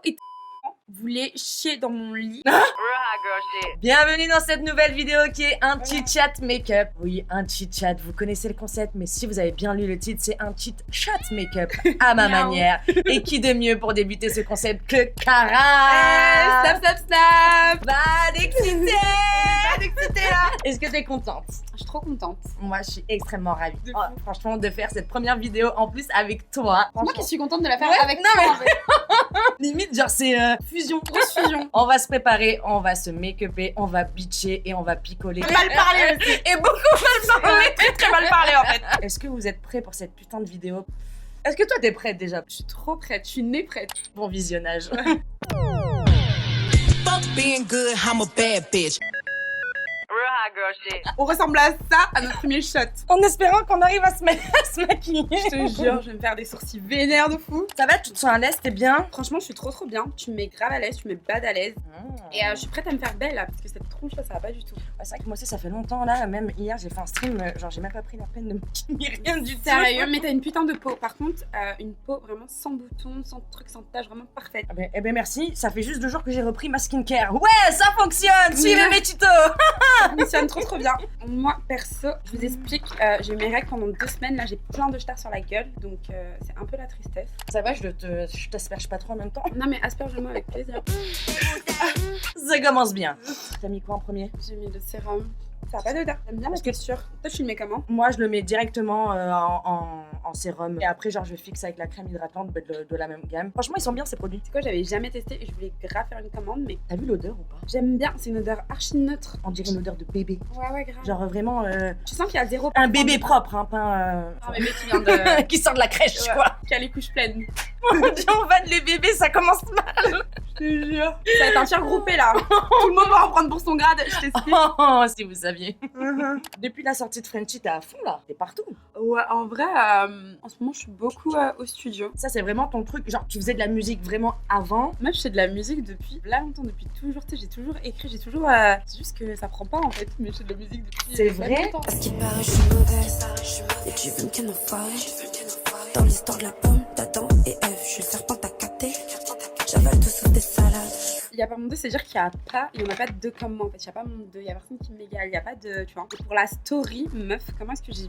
et voulait chier dans mon lit. Bienvenue dans cette nouvelle vidéo qui est un cheat chat make-up. Oui, un cheat chat, vous connaissez le concept, mais si vous avez bien lu le titre, c'est un cheat chat make-up à ma manière. Et qui de mieux pour débuter ce concept que Cara? Snap. Va d'exciter Là. Est-ce que t'es contente? Je suis trop contente. Moi, je suis extrêmement ravie. De Oh, fou. franchement, de faire cette première vidéo en plus avec toi. C'est moi qui suis contente de la faire Ouais, avec non, toi. mais- En fait. Limite, genre, c'est fusion. Grosse fusion. On va se préparer, on va se make-upper, on va bitcher et on va picoler. Mal parler aussi. Et beaucoup mal parler. Très mal parlé en fait. Est-ce que vous êtes prêts pour cette putain de vidéo? Est-ce que toi t'es prête déjà? Je suis trop prête, je suis née prête. Bon visionnage. Fuck being good, I'm a bad bitch. On ressemble à ça à notre premier shot. En espérant qu'on arrive à se maquiller. Je te jure, je vais me faire des sourcils vénères de fou. Ça va, tu te sens à l'aise, t'es bien? Franchement, je suis trop bien. Tu me mets grave à l'aise, tu me mets bad à l'aise. Et je suis prête à me faire belle là, parce que cette tronche là, ça va pas du tout. C'est vrai que moi aussi ça fait longtemps là, même hier j'ai fait un stream, genre j'ai même pas pris la peine de me maquiller, rien du tout. Sérieux, mais t'as une putain de peau. Par contre, une peau vraiment sans boutons, sans trucs, sans taches, vraiment parfaite. Eh ben merci, ça fait juste 2 jours que j'ai repris ma skincare. Ouais, ça fonctionne, suivez mes tutos. Ça fonctionne trop bien. Moi, perso, je vous explique, j'ai eu mes règles pendant 2 semaines. Là, j'ai plein de stars sur la gueule, donc c'est un peu la tristesse. Ça va, je t'asperge pas trop en même temps. Non, mais asperge-moi avec plaisir. Ça commence bien. T'as mis quoi en premier? J'ai mis le sérum. Ça va pas d'odeur. J'aime bien la Parce que- texture. Toi, tu le mets comment? Moi, je le mets directement en sérum. Et après, genre, je fixe avec la crème hydratante de la même gamme. Franchement, ils sont bien ces produits. C'est quoi, j'avais jamais testé et je voulais grave faire une commande, mais T'as vu l'odeur ou pas? j'aime bien. C'est une odeur archi neutre. On dirait une odeur de bébé. Ouais, grave. Genre vraiment Tu sens qu'il y a zéro. un bébé propre, hein, pas Un bébé qui vient de. qui sort de la crèche, Ouais. quoi. qui a les couches pleines. On vanne les bébés, ça commence mal. Je te jure. Ça va être un tir groupé là. Tout le monde va en prendre pour son grade, je t'explique. Oh, si vous saviez. Depuis la sortie de Frenchy, t'es à fond là. T'es partout. Ouais, en vrai, en ce moment, je suis beaucoup au studio. Ça, c'est vraiment ton truc. Genre, tu faisais de la musique vraiment avant. Moi, je fais de la musique depuis là longtemps, depuis toujours. Tu sais, j'ai toujours écrit, j'ai toujours. C'est juste que ça prend pas en fait, mais je fais de la musique depuis. C'est pas vrai? longtemps. Parce qu'il paraît, je suis mauvaise. Et tu veux me tirer en foiré. Dans l'histoire de la pomme, d'Adam et Ève, je suis le serpent, t'as capté. J'avale tout sauf des salades. Il y a pas mon deux, c'est-à-dire qu'il y en a pas deux comme moi en fait. Il y a pas mon deux, il y a personne qui m'égale, il y a pas de, tu vois. Et pour la story, meuf, comment est-ce que j'ai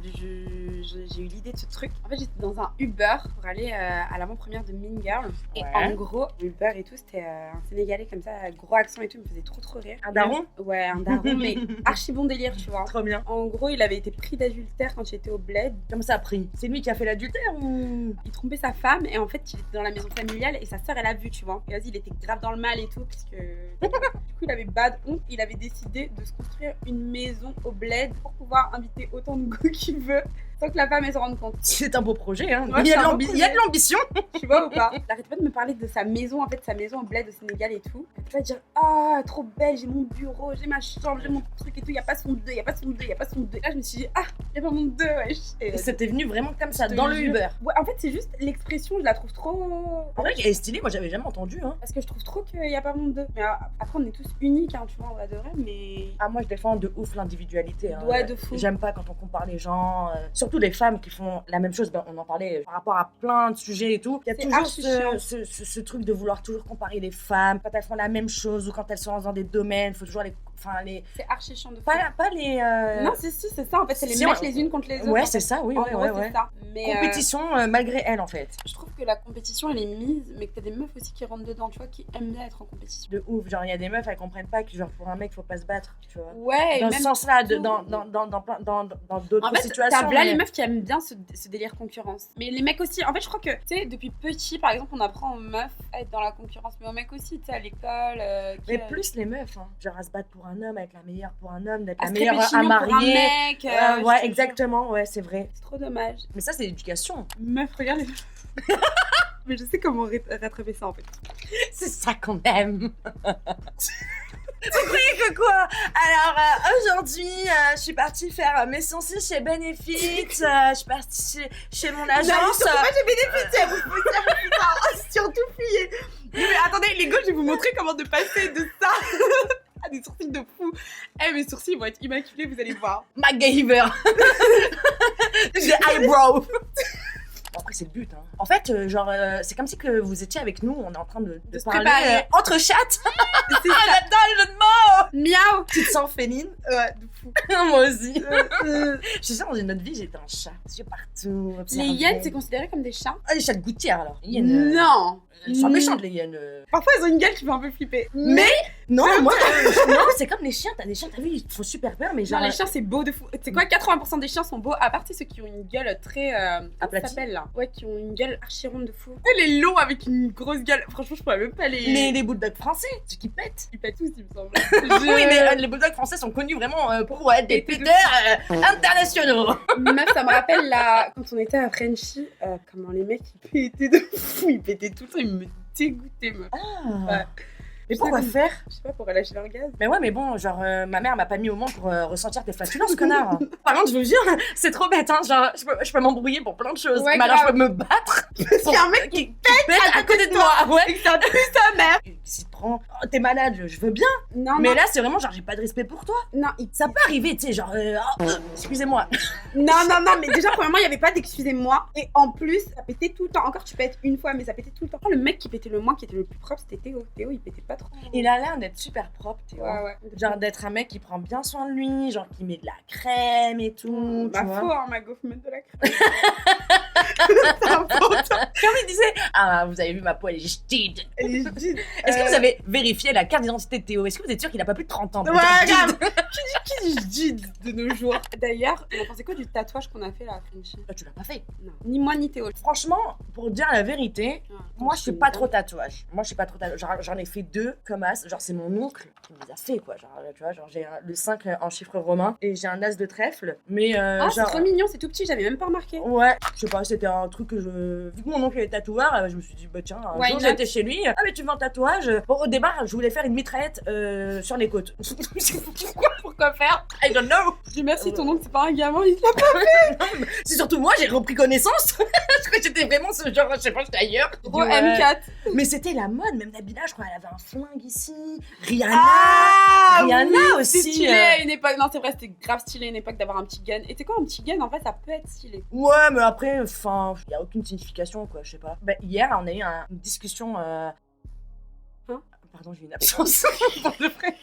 eu l'idée de ce truc? En fait, j'étais dans un Uber pour aller à l'avant-première de Mean Girl. Et Ouais. en gros, Uber et tout, c'était un Sénégalais comme ça, gros accent et tout, il me faisait trop rire. Un daron? Ouais, un daron, mais archi bon délire, tu vois. Trop bien. En gros, il avait été pris d'adultère quand j'étais au bled. Comment ça a pris? C'est lui qui a fait l'adultère ou? Il trompait sa femme et en fait, il était dans la maison familiale et sa sœur, elle a vu, tu vois. Et vas-y, il était grave dans le mal et tout, puisque du coup, il avait bad honte. Il avait décidé de se construire une maison au bled pour pouvoir inviter autant de go qu'il veut sans que la femme elle se rende compte. C'est un beau projet, hein. Ouais, il y a c'est de un beau il y a de l'ambition. Tu vois ou pas? Il arrête pas de me parler de sa maison, en fait, sa maison au bled au Sénégal et tout. Il va dire ah, trop belle, j'ai mon bureau, j'ai ma chambre, j'ai mon truc et tout. Il y a pas son 2, il y a pas son 2, il y a pas son 2. Là, je me suis dit ah, il y a pas mon 2, wesh. Et c'était venu vraiment comme ça, je te dans le jure. Uber. Ouais, en fait, c'est juste l'expression, je la trouve trop. En vrai, elle est stylée, moi j'avais jamais entendu, hein. Parce que je trouve trop qu'il n'y a pas monde d'eux. Mais après, on est tous uniques, hein, tu vois, en vrai de vrai, mais. Ah, moi je défends de ouf l'individualité. Hein. Ouais, de fou. J'aime pas quand on compare les gens, surtout les femmes qui font la même chose. Ben, on en parlait par rapport à plein de sujets et tout. Il y a C'est toujours archi chiant. ce truc de vouloir toujours comparer les femmes quand elles font la même chose ou quand elles sont dans des domaines. Faut toujours les. Enfin, les. C'est archi chiant de fou. Pas les. Non, si, c'est ça, en fait, c'est les si, mettre on- les unes contre les autres. Ouais, en c'est fait. ça, oui, En ouais, gros, ouais, c'est ouais. ça. Mais Compétition malgré elle en fait. je trouve que la compétition, elle est mise, mais que t'as des meufs aussi qui rentrent dedans, tu vois, qui aiment bien être en compétition. De ouf. Genre, il y a des meufs, elles comprennent pas que genre pour un mec, faut pas se battre, tu vois. Ouais, Dans et ce même. sens-là, tout. dans d'autres En fait, situations. t'as là mais- les meufs qui aiment bien ce délire concurrence. Mais les mecs aussi, en fait, je crois que, tu sais, depuis petit, par exemple, on apprend aux meufs à être dans la concurrence, mais aux mecs aussi, tu sais, à l'école. Mais plus les meufs, hein. Genre à se battre pour un homme, être la meilleure pour un homme, d'être à la se meilleure crêper à chignon pour un marier. mec. je te Ouais, jure. exactement, ouais, c'est vrai. C'est trop dommage. Mais ça, c'est l'éducation. Meuf, regarde les. Mais je sais comment rattraper ça en fait. C'est ça qu'on aime. Tu croyais que quoi? Alors, aujourd'hui, je suis partie faire mes sourcils chez Benefit. Je suis partie chez mon agence. j'ai bénéficié, vous putain, surtout fille. Mais attendez, les gars, je vais vous montrer comment de passer de ça à des sourcils de fou. Eh, mes sourcils vont être immaculés, vous allez voir. MacGyver. The eyebrow. Bon, après, c'est le but. Hein. En fait, genre, c'est comme si que vous étiez avec nous, on est en train de se parler préparer. entre chattes. C'est ça. J'adore le jeu de mots. Miaou. Tu te sens féline? Ouais, de fou. Moi aussi. Euh, Je suis sûre, dans une autre vie, j'étais un chat. Je suis partout. Les observer. hyènes, c'est considéré comme des chats? Ah, les chats de gouttière, alors. Les hyènes, Non. elles sont méchantes, les hyènes. Parfois, elles ont une gueule qui fait un peu flipper. Mais non, moi, non, c'est comme les chiens. T'as des chiens, t'as vu, ils te font super peur, mais genre. Genre, les chiens, c'est beau de fou. Tu sais quoi, 80% des chiens sont beaux, à part ceux qui ont une gueule très. Comment ça Aplatie. s'appelle là? Ouais, qui ont une gueule archi ronde de fou. Les longs avec une grosse gueule. Franchement, je pourrais même pas les. Les bulldogs français, ceux qui pètent. Ils pètent tous, il me semble. Oui, mais les bulldogs français sont connus vraiment pour être des péteurs internationaux. Meuf, ça me rappelle là, quand on était à Frenchy, comment les mecs ils pétaient de fou, ils pétaient tout le temps, ils me dégoûtaient, meuf. Ouais. Mais pourquoi faire? Je sais pas, pour relâcher l'orgasme. Mais ouais, mais bon, genre, ma mère m'a pas mis au monde pour ressentir tes flatulences, connard. Par contre, je vous jure, c'est trop bête, hein. Genre, je peux m'embrouiller pour plein de choses. Ouais, mais alors, grave. je peux me battre. Parce qu'il y a un mec qui pète à côté de moi. Ouais. et que ça pue sa mère. S'il te prend, oh, t'es malade, je veux bien. Non, Mais non, là, c'est vraiment genre, j'ai pas de respect pour toi. non, Ça peut arriver, tu sais, genre, excusez-moi. non, mais déjà, premièrement, il y avait pas d'excusez-moi. Et en plus, ça pétait tout le temps. Encore, tu pètes une fois, mais ça pétait tout le temps. Le mec qui pétait le moins, qui était le plus propre, c'était Théo. Théo, il pétait pas trop. Il a l'air d'être super propre, tu vois. Ouais. Genre d'être un mec qui prend bien soin de lui, genre qui met de la crème et tout, tu Ma vois. faux, hein, ma gaufre, mettre de la crème. C'est important. Comme il disait, ah, vous avez vu ma peau, elle est jaded. Elle est juste, Est-ce que vous avez vérifié la carte d'identité de Théo? Est-ce que vous êtes sûr qu'il a pas plus de 30 ans? Ouais, grave. Qui dit Jid de nos jours? D'ailleurs, on a pensé quoi du tatouage qu'on a fait là à Frenchy? Toi, tu l'as pas fait. Non. Ni moi, ni Théo. Franchement, pour dire la vérité, Ouais. moi je suis pas trop tatouage. Moi je suis pas trop tatouage. Genre, j'en ai fait 2 comme as. Genre, c'est mon oncle qui me les a fait quoi. Genre, tu vois, genre j'ai le 5 en chiffre romain et j'ai un as de trèfle. Mais Ah, c'est genre. trop mignon, c'est tout petit, j'avais même pas remarqué. Ouais, je sais pas, c'était un truc que je. Vu que mon oncle est tatoueur, je me suis dit, bah tiens, un Why jour not? j'étais chez lui. Ah, mais tu veux un tatouage? Bon, au départ, je voulais faire une mitraillette sur les côtes. Pourquoi faire? I don't know! Je dis merci, ton oncle, c'est pas un gamin, il te l'a pas. C'est surtout moi, j'ai repris connaissance. Parce que j'étais vraiment ce genre, je sais pas, j'étais ailleurs. Gros Ouais. M4. Mais c'était la mode, même Nabila, je crois, elle avait un flingue ici. Rihanna! Ah, Rihanna oui, aussi, C'est stylé à une époque. Non, c'est vrai, c'était grave stylé à une époque d'avoir un petit gun. Et c'est quoi un petit gun? En fait, ça peut être stylé. Ouais, mais après, enfin, il y a aucune signification, quoi, je sais pas. Bah, hier, on a eu une discussion. Pardon, j'ai une absence. Pour de vrai.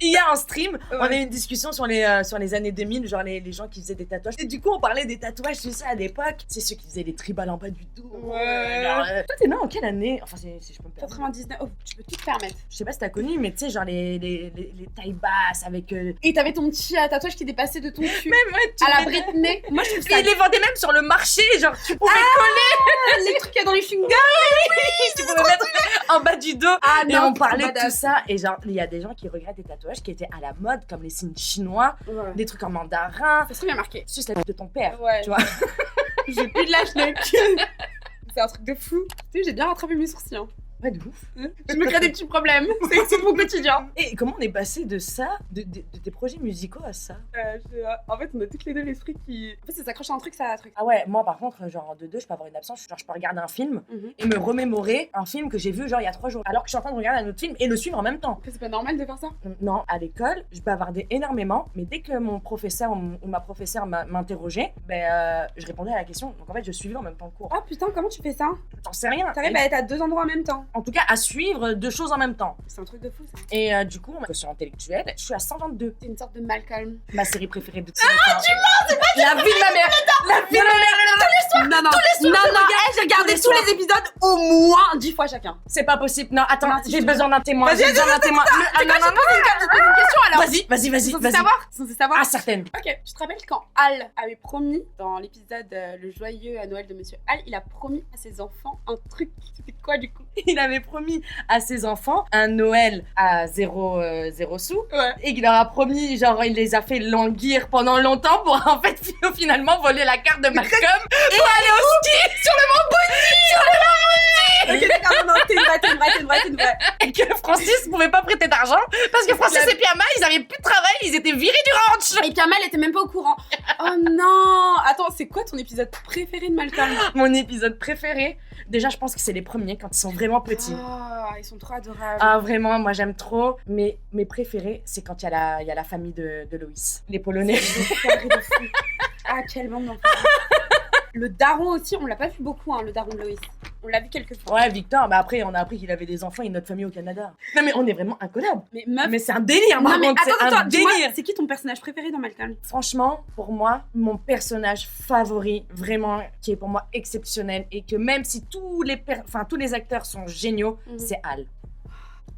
Hier en stream, on a eu une discussion sur les années 2000, genre les gens qui faisaient des tatouages. Et du coup, on parlait des tatouages, tu sais, à l'époque. C'est ceux qui faisaient les tribales en bas du dos. Ouais. Genre, toi, t'es né en quelle année? Enfin, si je peux me permettre. 99. Oh, tu peux tout te permettre. Je sais pas si t'as connu, mais tu sais, genre les tailles basses avec. Et t'avais ton petit tatouage qui dépassait de ton cul. Même, ouais, tu À la mets- Britney. Moi, je trouve Et ça. ils les vendaient même sur le marché, genre tu pouvais coller, Les trucs qu'il y a dans les chewing-gums. tu pouvais mettre en bas du dos. Ah Et non, on parlait de badass. tout ça. Et genre, il y a des gens qui regrettent des tatouages qui étaient à la mode, comme les signes chinois, Ouais. des trucs en mandarin. C'est trop bien marqué. Suce la bite de ton père. Ouais. Tu vois. J'ai plus de la schneck. C'est un truc de fou. Tu sais, j'ai bien rattrapé mes sourcils. Hein. Ouais, de ouf. Je me crée des petits problèmes. C'est mon quotidien. Et comment on est passé de ça, de tes projets musicaux à ça? En fait, on a toutes les deux l'esprit qui. En fait, ça s'accroche à un truc, ça à un truc. Ah ouais, moi par contre, genre de deux, je peux avoir une absence. Genre, je peux regarder un film et me remémorer un film que j'ai vu genre il y a 3 jours. Alors que je suis en train de regarder un autre film et le suivre en même temps. Après, c'est pas normal de faire ça. Non, à l'école, je bavardais énormément, mais dès que mon professeur ou ma professeure m'interrogeait, je répondais à la question. Donc en fait, je suivais en même temps le cours. Oh putain, comment tu fais ça? J'en sais rien. T'arrives à être à 2 endroits en même temps. En tout cas, à suivre 2 choses en même temps. C'est un truc de fou ça. Et du coup, ma question intellectuelle, je suis à 122. C'est une sorte de Malcolm. Ma série préférée de tous les temps. Tu mens, c'est pas La vie de ma mère. La vie de ma mère. Non, non, j'ai regardé tous les épisodes au moins 10 fois chacun. C'est pas possible. Non, attends, Non, j'ai je- besoin d'un témoin. Vas-y, J'ai besoin d'un témoin. C'est quoi, je te pose une question alors. Vas-y, Censé vas-y. savoir. Censé savoir. Ah, certaine. Ok, tu te rappelles quand Al avait promis, dans l'épisode Le joyeux à Noël de Monsieur Al, il a promis à ses enfants un truc. C'était quoi du coup? Il avait promis à ses enfants un Noël à 0 sous. Ouais. Et qu'il leur a promis, genre, il les a fait languir pendant longtemps pour en fait finalement voler la carte de Malcolm et aller au ski sur le Mont Ok, d'accord, non, t'es une vraie. Bouddhi et que Francis pouvait pas prêter d'argent parce que Francis et Piama, ils avaient plus de travail, ils étaient virés du ranch. Et Kamal était même pas au courant. Oh non. Attends, c'est quoi ton épisode préféré de Malcolm? Mon épisode préféré, déjà je pense que c'est les premiers quand ils sont vraiment petits. Ah, ils sont trop adorables. Ah vraiment, moi j'aime trop. Mais mes préférés, c'est quand il y a la famille de Loïs, les Polonais. Ah, quel bande d'enfants. Le daron aussi, on l'a pas vu beaucoup, hein, le daron de Loïs. On l'a vu quelques fois. Ouais, Victor, mais après, on a appris qu'il avait des enfants et une autre famille au Canada. Non, mais on est vraiment incollables. Mais meuf. Mais c'est un délire, par Non, mais contre, c'est attends, un dis-moi, délire. c'est qui ton personnage préféré dans Malcolm? Franchement, pour moi, mon personnage favori, vraiment, qui est pour moi exceptionnel, et que même si tous les acteurs sont géniaux, c'est Al.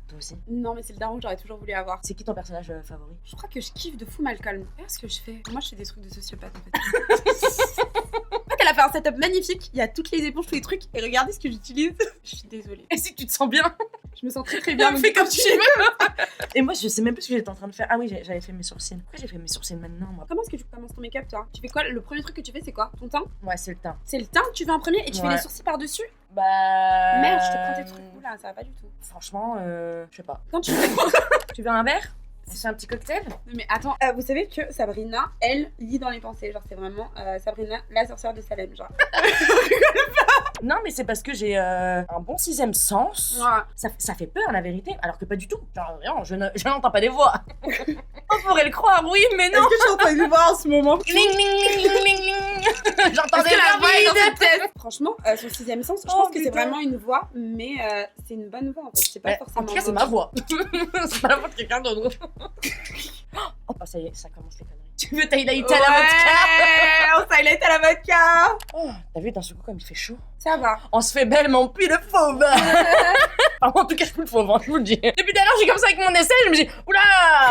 Toi aussi. Non, mais c'est le daron que j'aurais toujours voulu avoir. C'est qui ton personnage favori? Je crois que je kiffe de fou Malcolm. Regarde ce que je fais. Moi, je fais des trucs de sociopathe en fait. En fait, elle a fait un setup magnifique. Il y a toutes les éponges, tous les trucs. Et regardez ce que j'utilise. Je suis désolée. Et si tu te sens bien, Je me sens très très bien. donc fais comme du tu coup, veux. Et moi, je sais même plus ce que j'étais en train de faire. Ah oui, j'avais fait mes sourcils. Pourquoi j'ai fait mes sourcils maintenant, moi? Comment est-ce que tu commences ton make-up, toi? Tu fais quoi? Le premier truc que tu fais, c'est quoi? Ton teint? Ouais, c'est le teint. C'est le teint que tu fais en premier et tu fais Ouais. les sourcils par-dessus? Bah. Merde, je te prends tes trucs. Oula, ça va pas du tout. Franchement, je sais pas. Quand tu fais. Tu veux un verre? On fait un petit cocktail? Mais attends, vous savez que Sabrina, elle, lit dans les pensées. Genre, c'est vraiment Sabrina, la sorcière de Salem. Genre. Non, mais c'est parce que j'ai un bon sixième sens. Ouais. Ça fait peur, la vérité, alors que pas du tout. Genre, vraiment, je n'entends pas des voix. On pourrait le croire, oui, mais non. Est-ce que je suis en train de voir en ce moment? Ling, ling, ling, ling, ling, ling. J'entends des la voix est dans voix cette tête. Franchement, son sixième sens, je Oh, pense que c'est putain. vraiment une voix, mais c'est une bonne voix en fait. C'est pas forcément. En tout cas, c'est ma voix. C'est pas la voix de quelqu'un d'autre. Oh, ça y est, ça commence les conneries. Tu veux t'highlighter à la vodka? On s'highlight à la vodka. Oh, t'as vu d'un seul coup comme il fait chaud? Ça va. On se fait belle, mais on pue le fauve. Enfin, en tout cas, je pue le fauve, hein, je vous le dis. Depuis tout à l'heure, je suis comme ça avec mon essai, je me dis, oula,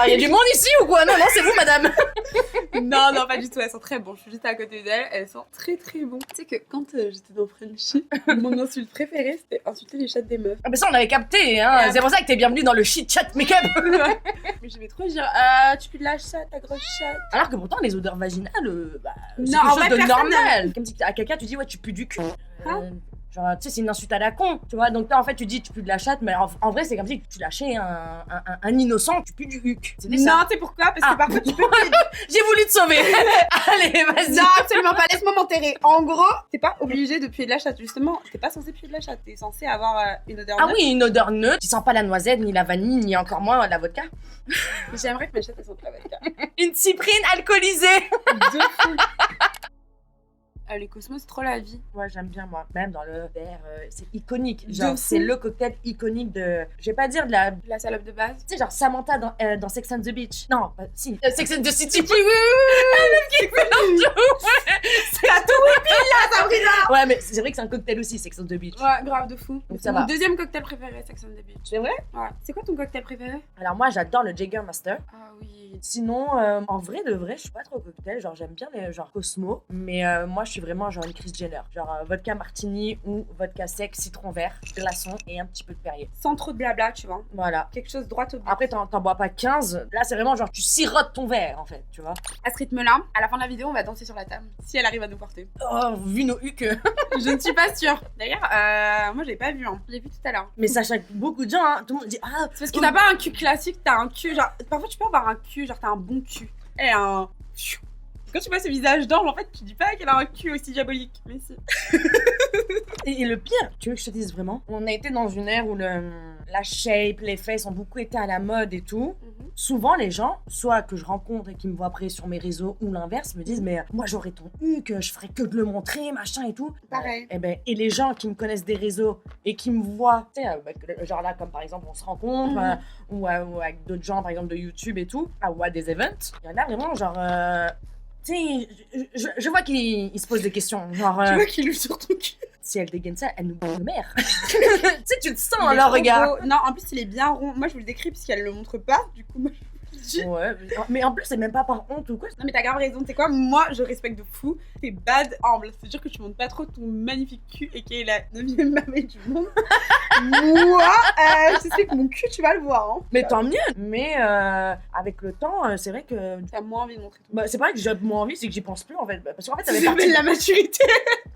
il y a du monde ici ou quoi? Non, non, c'est vous, madame. Non, non, pas du tout. Elles sont très bonnes. Je suis juste à côté d'elles. Elles sont très très bonnes. Tu sais que quand j'étais dans Frenchy, mon insulte préférée, c'était insulter les chattes des meufs. Ah, mais ça, on avait capté, hein. Ah. C'est pour ça que t'es bienvenue dans le shit chat make-up. Mais j'aimais trop dire tu pues de la chatte, ta grosse chatte. Alors que pourtant, les odeurs vaginales, c'est Non, en quelque chose vrai, de personne normal. Comme si à quelqu'un, tu dis, ouais, tu pues du cul. Hein? Genre, tu sais, c'est une insulte à la con, tu vois. Donc là, en fait, tu dis, tu pues de la chatte, mais en vrai, c'est comme si tu lâchais un innocent, tu pues du huc. C'était ça. Non, tu sais pourquoi? Parce que Ah. parfois tu peux. J'ai voulu te sauver. Allez, vas-y. Non, absolument pas. Laisse-moi m'enterrer. En gros, t'es pas obligé de puer de la chatte. Justement, t'es pas censé puer de la chatte. T'es censé avoir une odeur Ah neutre. oui, une odeur neutre. Tu sens pas la noisette, ni la vanille, ni encore moins la vodka. J'aimerais que mes chattes elles sentent la vodka. Une cyprine alcoolisée. De fou. Les cosmos, c'est trop la vie. Ouais, j'aime bien, moi. Même dans le verre, c'est iconique. De Genre, fou. c'est le cocktail iconique de... Je vais pas dire de la... Tu La salope de base. sais, genre Samantha dans Sex and the Beach. Non, si. Sex and the City. Oui, oui, T'as tout whippé là, Sabrina. Ouais, mais c'est vrai que c'est un cocktail aussi, Sex and the Beach. Ouais, grave de fou. Donc C'est ça mon va. deuxième cocktail préféré, Sex and the Beach. C'est vrai? Ouais. C'est quoi ton cocktail préféré? Alors moi, j'adore le Jägermeister. Ah oui. Sinon, en vrai de vrai, je suis pas trop cocktail. Genre, j'aime bien les genre Cosmo. Mais moi, je suis vraiment genre une Kris Jenner. Genre vodka martini ou vodka sec, citron vert, glaçon et un petit peu de Perrier. Sans trop de blabla, tu vois. Voilà. Quelque chose droit au but. Après, t'en bois pas 15. Là, c'est vraiment genre, tu sirotes ton verre, en fait, tu vois. À ce rythme-là, à la fin de la vidéo, on va danser sur la table. Si elle arrive à nous porter. Oh, vu nos hucs. Je ne suis pas sûre. D'ailleurs, moi, j'ai pas vu. Hein. Je l'ai vu tout à l'heure. Mais ça choque beaucoup de gens, hein. Tout le monde dit, ah, C'est parce que t'as pas un cul classique, t'as un cul genre. Parfois tu peux avoir un cul, genre t'as un bon cul. Et un. Quand tu vois ce visage d'ange, en fait, tu dis pas qu'elle a un cul aussi diabolique. Mais si. Et le pire, tu veux que je te dise vraiment, on a été dans une ère où la shape, les fesses ont beaucoup été à la mode et tout. Souvent, les gens, soit que je rencontre et qui me voient après sur mes réseaux, ou l'inverse, me disent, mais moi j'aurais ton huc, je ferais que de le montrer, machin et tout. Pareil. Et les gens qui me connaissent des réseaux et qui me voient, tu sais, genre là, comme par exemple, on se rencontre, ou avec d'autres gens, par exemple, de YouTube et tout, ou à des events, il y en a vraiment, genre. Tu sais, je vois qu'ils se posent des questions. Genre, Tu vois qu'il lui sur ton cul. si elle dégaine ça, elle nous bouffe de mer. Tu sais, tu te sens Il dans est leur trop regard. beau. Non, en plus, il est bien rond. Moi, je vous le décris parce qu'elle le montre pas. Du coup, moi, je vous le dis. Ouais, mais en plus, c'est même pas par honte ou quoi. Non, mais t'as grave raison. Tu sais quoi, moi, je respecte de fou. T'es bad humble. C'est-à-dire que tu montres pas trop ton magnifique cul et qui est la 9ème merveille du monde. Moi, je sais que mon cul, tu vas le voir. Hein. Mais tant mieux. Mais avec le temps, c'est vrai que. T'as moins envie de montrer ton Bah, c'est pas que j'ai moins envie, c'est que j'y pense plus en fait. Parce qu'en fait, ça cul. fait Ça partie. s'appelle la maturité.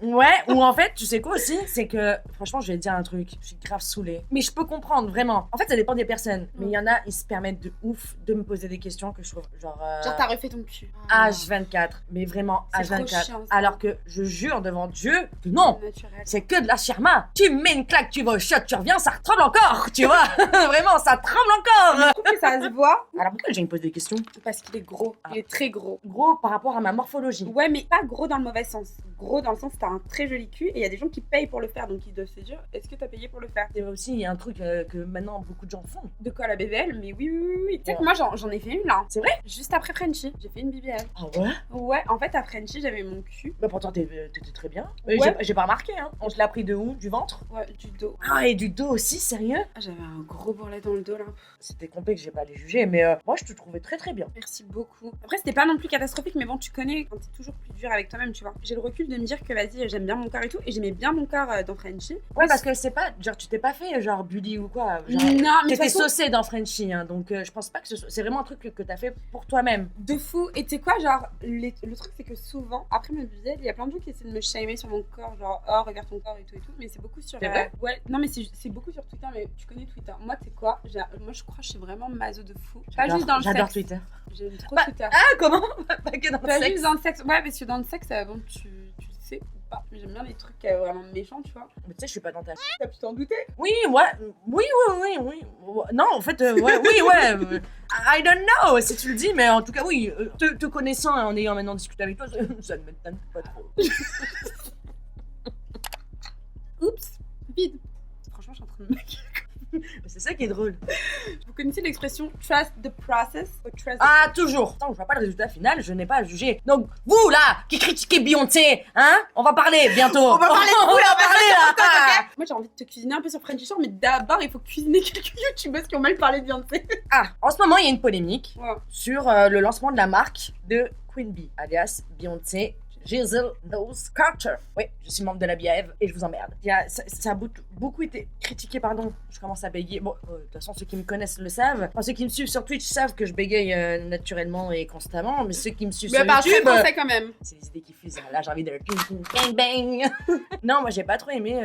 Ouais, ou en fait, tu sais quoi aussi, c'est que, franchement, je vais te dire un truc, je suis grave saoulée. Mais je peux comprendre, vraiment. En fait, ça dépend des personnes. Mais il y en a, ils se permettent de ouf de me poser des questions que je trouve genre. Genre, t'as refait ton cul. H24, mais vraiment C'est trop H24. chiant, ça. Alors que je jure devant Dieu que non, Naturel. c'est que de la sherma. Tu me mets une claque, tu vas au shot, tu reviens, ça tremble encore, tu vois. Vraiment, ça tremble encore. Je trouve que ça se voit Alors pourquoi j'ai me pose des questions? parce qu'il est gros. Il est très gros. Gros par rapport à ma morphologie. Ouais, mais pas gros dans le mauvais sens. Gros dans le sens que t'as un très joli cul et il y a des gens qui payent pour le faire, donc ils doivent se dire est-ce que t'as payé pour le faire? Et aussi, il y a un truc que maintenant beaucoup de gens font. De quoi la BBL? Mais oui, oui, oui, oui. Tu sais Ouais. que moi j'en ai fait une là. C'est vrai? Juste après Frenchy, j'ai fait une BBL. Ah ouais? Ouais, en fait à Frenchy j'avais mon cul. Bah pourtant t'étais très bien. Ouais. J'ai pas remarqué, hein. On te l'a pris de où? Du ventre? Ouais, du dos. Ah, et du dos aussi, sérieux? Ah, j'avais un gros bourrelet dans le dos là. C'était complexe, j'ai pas à les juger, mais moi je te trouvais très bien. Merci beaucoup. Après, c'était pas non plus catastrophique, mais bon, tu connais quand t'es toujours plus dur avec toi-même, tu vois. J'ai le recul de me dire que vas-y, j'aime bien mon corps et tout, et j'aimais bien mon corps dans Frenchy. Ouais, parce que c'est pas, genre, tu t'es pas fait genre bully ou quoi. Genre, Non, mais de toute t'étais façon, saucée dans Frenchy, hein, donc je pense pas que c'est vraiment un truc que t'as fait pour toi-même. de fou. Et tu sais quoi, genre, le truc, c'est que souvent, après me BBL, il y a plein de gens qui essaient de me shamer sur mon corps, genre, oh, regarde ton corps et tout, mais c'est beaucoup sur. C'est vrai ouais, non, mais c'est beaucoup sur Twitter, mais tu connais Twitter. Moi, tu sais quoi, moi, je crois que je suis vraiment maso de fou. Pas juste dans le J'adore sexe. Twitter. J'aime trop Bah, Twitter. Ah, comment? Pas que dans le Pas sexe. juste dans le sexe. Ouais, parce que dans le sexe, bon, tu le sais ou pas. Mais j'aime bien les trucs vraiment méchants, tu vois. Mais tu sais, je suis pas dans ta. T'as pu t'en douter? Oui, oui. Non, en fait, ouais, oui, ouais. I don't know si tu le dis, mais en tout cas, oui. Te connaissant et en ayant maintenant discuté avec toi, ça ne m'étonne pas trop. Oups, vide. Franchement, je suis en train de me... C'est ça qui est drôle. Vous connaissez l'expression trust the process ou trust the... Ah, toujours. Tant que je vois pas le résultat final, je n'ai pas à juger. Donc, vous, là, qui critiquez Beyoncé, hein, on va parler bientôt. On va parler de vous, On là, va parler, là. Moi, j'ai envie de te cuisiner un peu sur Frenchy Shore, mais d'abord, il faut cuisiner quelques youtubeuses qui ont mal parlé de Beyoncé. Ah, en ce moment, il y a une polémique Ouais. sur le lancement de la marque de Queen Bee, alias Beyoncé Giselle Knowles Carter. Oui, je suis membre de la BIAEV et je vous emmerde. Ça a beaucoup été critiqué, pardon. Je commence à bégayer. Bon, de toute façon, ceux qui me connaissent le savent. Enfin, ceux qui me suivent sur Twitch savent que je bégaye naturellement et constamment. Mais ceux qui me suivent Mais sur parle très YouTube... français quand même. C'est les idées qui fusent. Là, j'ai envie de bang bang. Non, moi, j'ai pas trop aimé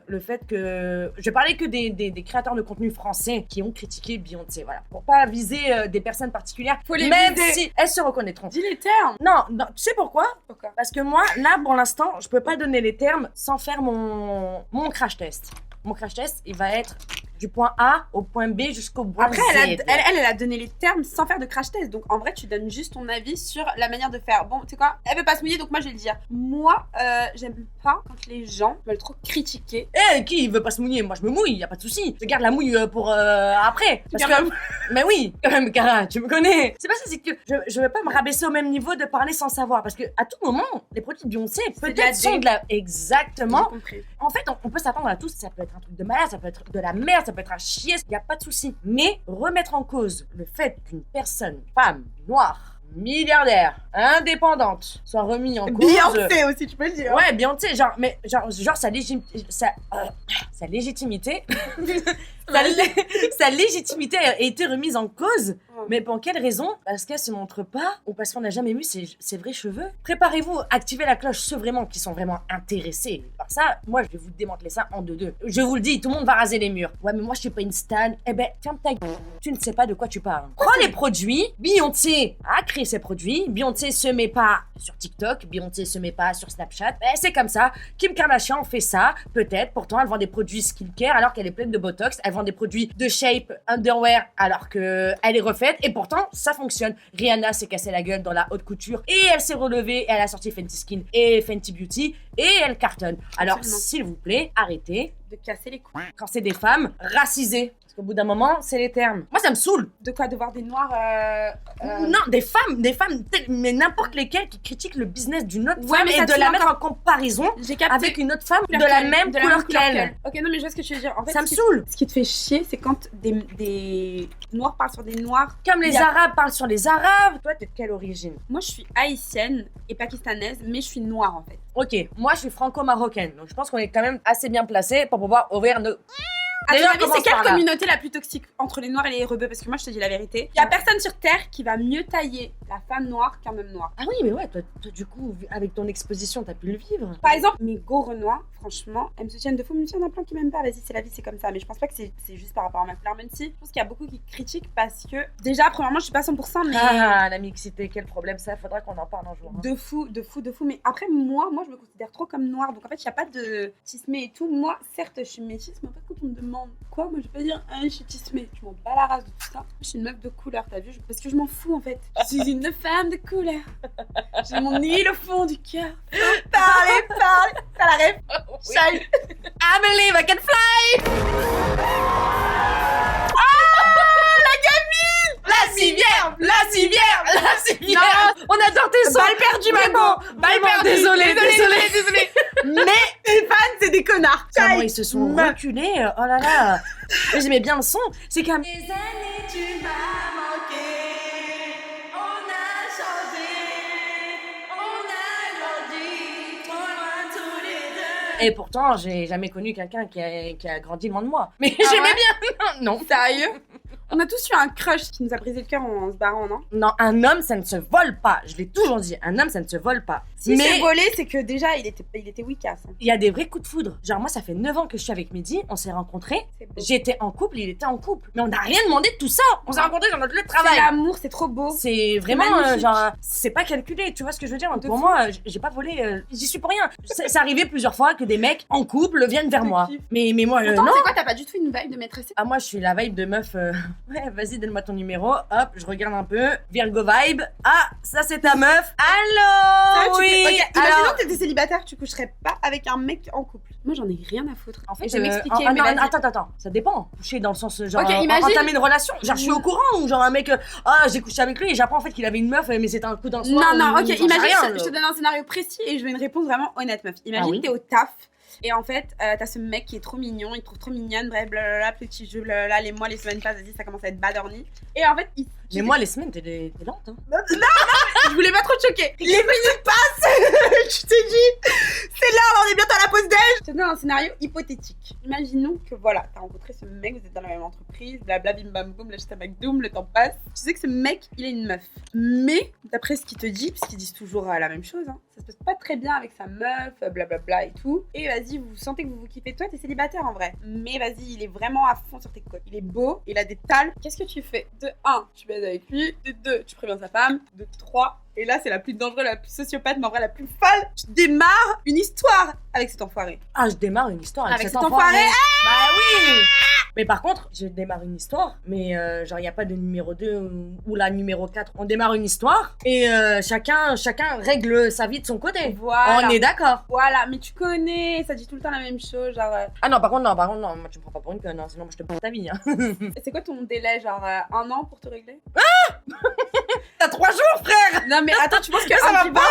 le fait que... Je parlais que des créateurs de contenu français qui ont critiqué Beyoncé, voilà. Pour pas viser des personnes particulières, Faut les même viser. si elles se reconnaîtront. Dis les termes. Non, tu sais pourquoi? Pourquoi? Parce que moi, là, pour l'instant, je peux pas donner les termes sans faire mon crash test. Mon crash test, il va être du point A au point B jusqu'au point Après, Z. elle a donné les termes sans faire de crash test. Donc, en vrai, tu donnes juste ton avis sur la manière de faire. Bon, tu sais quoi? Elle veut pas se mouiller, donc moi, je vais le dire. Moi, j'aime pas quand les gens veulent trop critiquer. Eh, qui veut pas se mouiller? Moi, je me mouille, y a pas de souci. Je garde la mouille pour après. Parce gardes que... Mais oui, quand même, Cara, tu me connais. C'est pas ça, c'est que je veux pas me rabaisser au même niveau de parler sans savoir. Parce que à tout moment, les produits de Beyoncé, de la peut-être sont de la... J'ai Exactement. compris. En fait, on peut s'attendre à tout. Ça peut être un truc de malade, ça peut être de la merde, ça peut être un chier, y a pas de souci. Mais remettre en cause le fait qu'une personne, femme, noire, milliardaire, indépendante, soit remis en cause... Beyoncé aussi, tu peux le dire. Ouais, Beyoncé, genre, mais genre sa légitimité... sa légitimité a été remise en cause. Mais pour quelle raison? Parce qu'elle se montre pas ou parce qu'on n'a jamais vu ses vrais cheveux? Préparez-vous, activez la cloche, ceux vraiment qui sont vraiment intéressés par ça. Moi, je vais vous démanteler ça en deux. Je vous le dis, tout le monde va raser les murs. Ouais, mais moi, je suis pas une stan. Eh ben, ferme ta gueule. Tu ne sais pas de quoi tu parles. Prends les produits. Beyoncé a créé ses produits. Beyoncé se met pas sur TikTok. Beyoncé se met pas sur Snapchat. Ben, c'est comme ça. Kim Kardashian fait ça. Peut-être. Pourtant, elle vend des produits skincare alors qu'elle est pleine de botox. Elle vend des produits de shape underwear alors que elle est refaite. Et pourtant, ça fonctionne. Rihanna s'est cassé la gueule dans la haute couture et elle s'est relevée. Elle a sorti Fenty Skin et Fenty Beauty et elle cartonne. Alors, Absolument. s'il vous plaît, arrêtez De casser les couilles. quand c'est des femmes racisées. Parce qu'au bout d'un moment, c'est les termes. Moi, ça me saoule. De quoi? De voir des noirs. Non, des femmes, mais n'importe lesquelles qui critiquent le business d'une autre Ouais, femme mais et ça, de tu la l'as mettre encore- en comparaison J'ai capté. avec une autre femme de Couleur la qu'elle. même De couleur qu'elle. Ok, non, mais je vois ce que tu veux dire. En fait, Ça me ce qui- saoule. Ce qui te fait chier, c'est quand des noirs parlent sur des noirs. Comme les Il y a- Arabes parlent sur les Arabes. Toi, t'es de quelle origine? Moi, je suis haïtienne et pakistanaise, mais je suis noire en fait. Ok, moi, je suis franco-marocaine. Donc, je pense qu'on est quand même assez bien placés pour pouvoir ouvrir nos... À Déjà, ton on avis, c'est commence quelle par là. communauté l'amitié la plus toxique entre les noirs et les rebeux, parce que moi je te dis la vérité. Il y a personne sur terre qui va mieux tailler la femme noire qu'un homme noir. Ah oui, mais ouais, toi, du coup, avec ton exposition, t'as pu le vivre. Par exemple, mes go Renois, franchement, elles me soutiennent de fou, même si y en a plein qui m'aiment pas. Vas-y, c'est la vie, c'est comme ça. Mais je pense pas que c'est juste par rapport à ma couleur, même si je pense qu'il y a beaucoup qui critiquent parce que déjà, premièrement, je suis pas 100%, mais. Ah, la mixité, quel problème ça, faudra qu'on en parle un jour. Hein. De fou. Mais après, moi, je me considère trop comme noire. Donc en fait, il n'y a pas de tismé et tout. Moi, certes, je suis métisse, mais en fait, quand on me demande quoi, moi, je vais pas dire, je suis tismé. Je m'en bats la race de tout ça. Je suis une meuf de couleur, t'as vu? Parce que je m'en fous en fait. Je suis une femme de couleur. J'ai mon île au fond du cœur. Parlez. T'as la rêve? Salut. I believe I can fly. La civière. On adore tes sons. Balle perdue, Vraiment, Balle perdue. Désolé. Mais les fans, c'est des connards. Comment ils se sont reculés. Oh là là. Mais j'aimais bien le son. C'est comme... Des années, tu m'as manqué. On a changé. On a grandi. Trop loin tous les deux. Et pourtant, j'ai jamais connu quelqu'un qui a grandi loin de moi. Mais j'aimais bien. Non. Sérieux? On a tous eu un crush qui nous a brisé le cœur en se barrant, non? Non, un homme, ça ne se vole pas. Je l'ai toujours dit. Un homme, ça ne se vole pas. Si c'est volé, c'est que déjà, il était weak-ass. Hein. Il y a des vrais coups de foudre. Genre, moi, ça fait 9 ans que je suis avec Mehdi. On s'est rencontrés. J'étais en couple, il était en couple. Mais on n'a rien demandé de tout ça. On s'est rencontrés dans notre lieu de travail. C'est l'amour, c'est trop beau. C'est vraiment, magnifique. Genre, c'est pas calculé. Tu vois ce que je veux dire? Pour moi, j'ai pas volé. J'y suis pour rien. C'est arrivé plusieurs fois que des mecs en couple viennent vers moi. Mais moi, Pourtant, non. c'est quoi? T'as pas du tout une vibe de maîtresse? Ah, moi, je suis la vibe de meuf. Ouais, vas-y, donne-moi ton numéro. Hop, je regarde un peu. Virgo vibe. Ah, ça, c'est ta meuf. Allô? Oui. Ok, Alors... imaginons que t'étais célibataire, tu coucherais pas avec un mec en couple. Moi, j'en ai rien à foutre. En fait, je vais m'expliquer. non, mais vas-y. attends, ça dépend. Coucher dans le sens genre Ok, imagine- entamer une relation. Genre je suis au courant ou genre un mec j'ai couché avec lui et j'apprends en fait qu'il avait une meuf mais c'était un coup d'un soir. Non, ou- ok, j'en sais imagine, rien, je te donne un scénario précis et je veux une réponse vraiment honnête, meuf. Imagine Ah oui. t'es au taf et en fait, t'as ce mec qui est trop mignon, il te trouve trop mignonne, bref, blablabla, petit jeu, blablabla, les mois, les semaines passent, vas-y, ça commence à être badorni. Et en fait, Mais moi les semaines t'es lente. Hein. je voulais pas trop te choquer. Les minutes passent, je t'ai dit, c'est l'heure, on est bientôt à la pause déj. Je te donne un scénario hypothétique. Imaginons que voilà, t'as rencontré ce mec, vous êtes dans la même entreprise, blabla, bim bam boum, là j'étais avec Doom, le temps passe. Tu sais que ce mec, il est une meuf. Mais, d'après ce qu'il te dit, parce qu'ils disent toujours la même chose, hein, ça se passe pas très bien avec sa meuf, blablabla et tout. Et vas-y, vous sentez que vous vous kiffez. Toi, t'es célibataire en vrai. Mais vas-y, il est vraiment à fond sur tes côtes. Il est beau, il a des tales. Qu'est-ce que tu fais? De 1, tu baises avec lui. De 2, tu préviens sa femme. De 3, et là, c'est la plus dangereuse, la plus sociopathe, mais en vrai, la plus folle. Tu démarres une histoire avec cet enfoiré. Ah je démarre une histoire avec, Avec cet cet enfoiré. Bah oui. Mais par contre, je démarre une histoire, mais genre il y a pas de numéro 2 ou la numéro 4. On démarre une histoire et chacun règle sa vie de son côté. Voilà. On est d'accord. Voilà, mais tu connais, ça dit tout le temps la même chose, genre... Ah non, par contre, non, moi tu me prends pas pour une conne, hein, sinon moi, je te prends ta vie. Hein. C'est quoi ton délai, genre 1 an pour te régler? T'as 3 jours, frère. Non mais attends, tu penses que Ça va un divorce...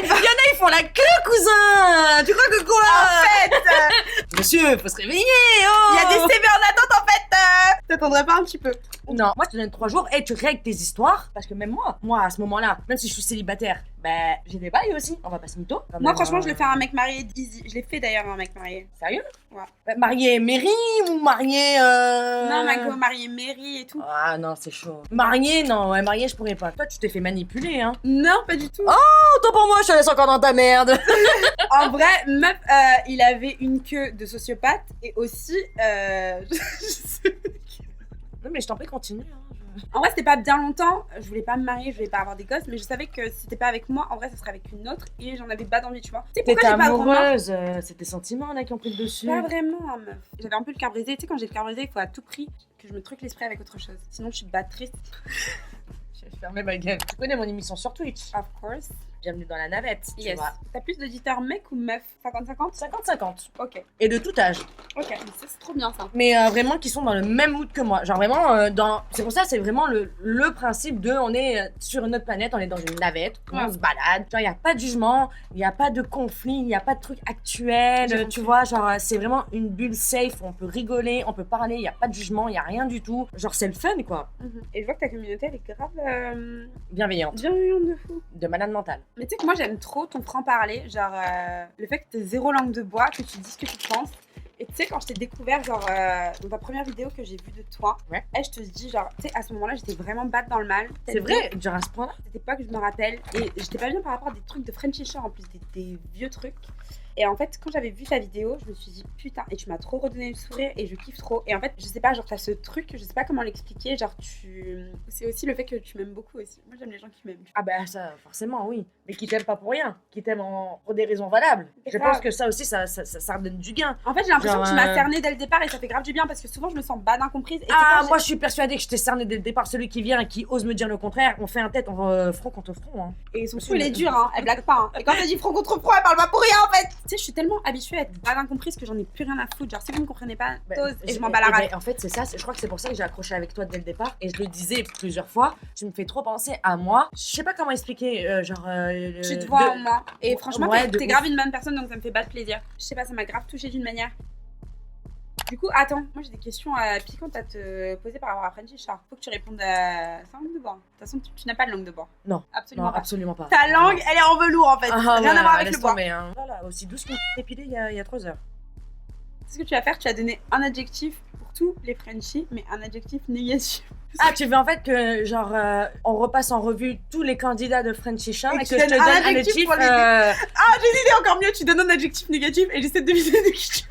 Il y en a, ils font la queue, cousin. Tu crois que quoi? En fait, Monsieur, faut se réveiller, oh. il y a des CV en attente en fait. T'attendrais pas un petit peu? Non, moi je te donne 3 jours et tu règles tes histoires. Parce que même moi à ce moment-là, même si je suis célibataire, bah j'ai des bails aussi. On va pas se mytho. Moi franchement, je le fais à un mec marié easy. Je l'ai fait d'ailleurs à un mec marié. Sérieux? Ouais. Marié Mary ou marié Non, ma go marié Mary et tout. Ah non, c'est chaud. Marié, non, ouais, marié, je pourrais pas. Toi, tu t'es fait manipuler, hein. Non, pas du tout. Autant pour moi, je te laisse encore dans ta merde. En vrai, meuf, il avait une queue de sociopathe et aussi... je sais- Non, mais je t'en prie, continue. Hein. En vrai, c'était pas bien longtemps. Je voulais pas me marier, je voulais pas avoir des gosses, mais je savais que si c'était pas avec moi, en vrai, ça serait avec une autre et j'en avais pas d'envie, tu vois. Tu sais pourquoi T'étais j'ai pas de romance? amoureuse, c'est tes sentiments là qui ont pris le dessus. Pas vraiment, hein, meuf. J'avais un peu le cœur brisé. Tu sais, quand j'ai le cœur brisé, il faut à tout prix que je me truque l'esprit avec autre chose. Sinon, je suis battrice. J'ai fermé ma gueule. Tu connais mon émission sur Twitch. Of course. Bienvenue dans la navette, tu Yes. vois. T'as plus d'auditeurs mecs ou meufs? 50-50? 50-50. Ok. Et de tout âge. Ok, mais ça, c'est trop bien ça. Mais vraiment qui sont dans le même mood que moi. Genre vraiment dans... C'est pour ça, c'est vraiment le principe de... On est sur une autre planète, on est dans une navette, on Ouais. se balade. Genre il n'y a pas de jugement, il n'y a pas de conflit, il n'y a pas de truc actuel. J'ai Tu compris. vois, genre c'est vraiment une bulle safe, on peut rigoler, on peut parler, il n'y a pas de jugement, il n'y a rien du tout. Genre c'est le fun quoi. Et je vois que ta communauté, elle est grave Bienveillante, bienveillante de fou. de malade mentale. Mais tu sais que moi, j'aime trop ton franc-parler. Genre, le fait que t'aies zéro langue de bois, que tu dis ce que tu penses. Et tu sais, quand je t'ai découvert, genre, dans ta première vidéo que j'ai vue de toi, Ouais. je te dis, genre, tu sais, à ce moment-là, j'étais vraiment bad dans le mal. C'est vrai, genre à ce point-là. Cette époque, je me rappelle. Et j'étais pas bien par rapport à des trucs de Frenchy Shore, en plus, des vieux trucs. Et en fait, quand j'avais vu ta vidéo, je me suis dit, putain, et tu m'as trop redonné le sourire et je kiffe trop. Et en fait, je sais pas, genre, t'as ce truc, je sais pas comment l'expliquer, genre, c'est aussi le fait que tu m'aimes beaucoup aussi. Moi, j'aime les gens qui m'aiment. Ah bah ça, forcément, oui. Mais qui t'aiment pas pour rien, qui t'aiment pour des raisons valables. C'est Je ça. pense que ça aussi, ça donne du gain. En fait, j'ai l'impression Genre, que tu m'as cerné dès le départ et ça fait grave du bien parce que souvent, je me sens bad incomprise. Et Ah, c'est moi je suis persuadée que je t'ai cerné dès le départ. Celui qui vient et qui ose me dire le contraire, on fait un tête front contre front. Hein. Et son coup, il est dur, hein. Elle blague pas. Hein. Et quand elle dit front contre front, elle parle pas pour rien en fait. Tu sais, je suis tellement habituée à être bad incomprise que j'en ai plus rien à foutre. Genre, si vous me comprenez pas, t'oses et je m'en bats la race. En fait, c'est ça. Je crois que c'est pour ça que j'ai accroché avec toi dès le départ. Et je le disais plusieurs fois. Tu me fais trop penser à moi. Je sais pas comment expliquer. Tu te vois en moi. Et franchement, ouais, t'es de grave une bonne personne donc ça me fait pas de plaisir. Je sais pas, ça m'a grave touchée d'une manière. Du coup, attends, moi j'ai des questions piquantes à te poser par rapport à Frenchy Shore. Faut que tu répondes à. C'est en langue de bois. De toute façon, tu n'as pas de langue de bois. Non. Absolument Non, pas. absolument pas. Ta langue, elle est en velours en fait. Rien à voir avec le bois. Hein. Voilà, aussi douce qu'on épilé il y a 3 heures. Ce que tu vas faire, tu vas donner un adjectif pour tous les Frenchies, mais un adjectif négatif. Ah, tu veux en fait que, genre, on repasse en revue tous les candidats de Frenchy Shore Et et que que tu je te donnes donne un un adjectif adjectif. pour les Ah, j'ai une idée encore mieux, tu donnes un adjectif négatif et j'essaie de deviner de qui tu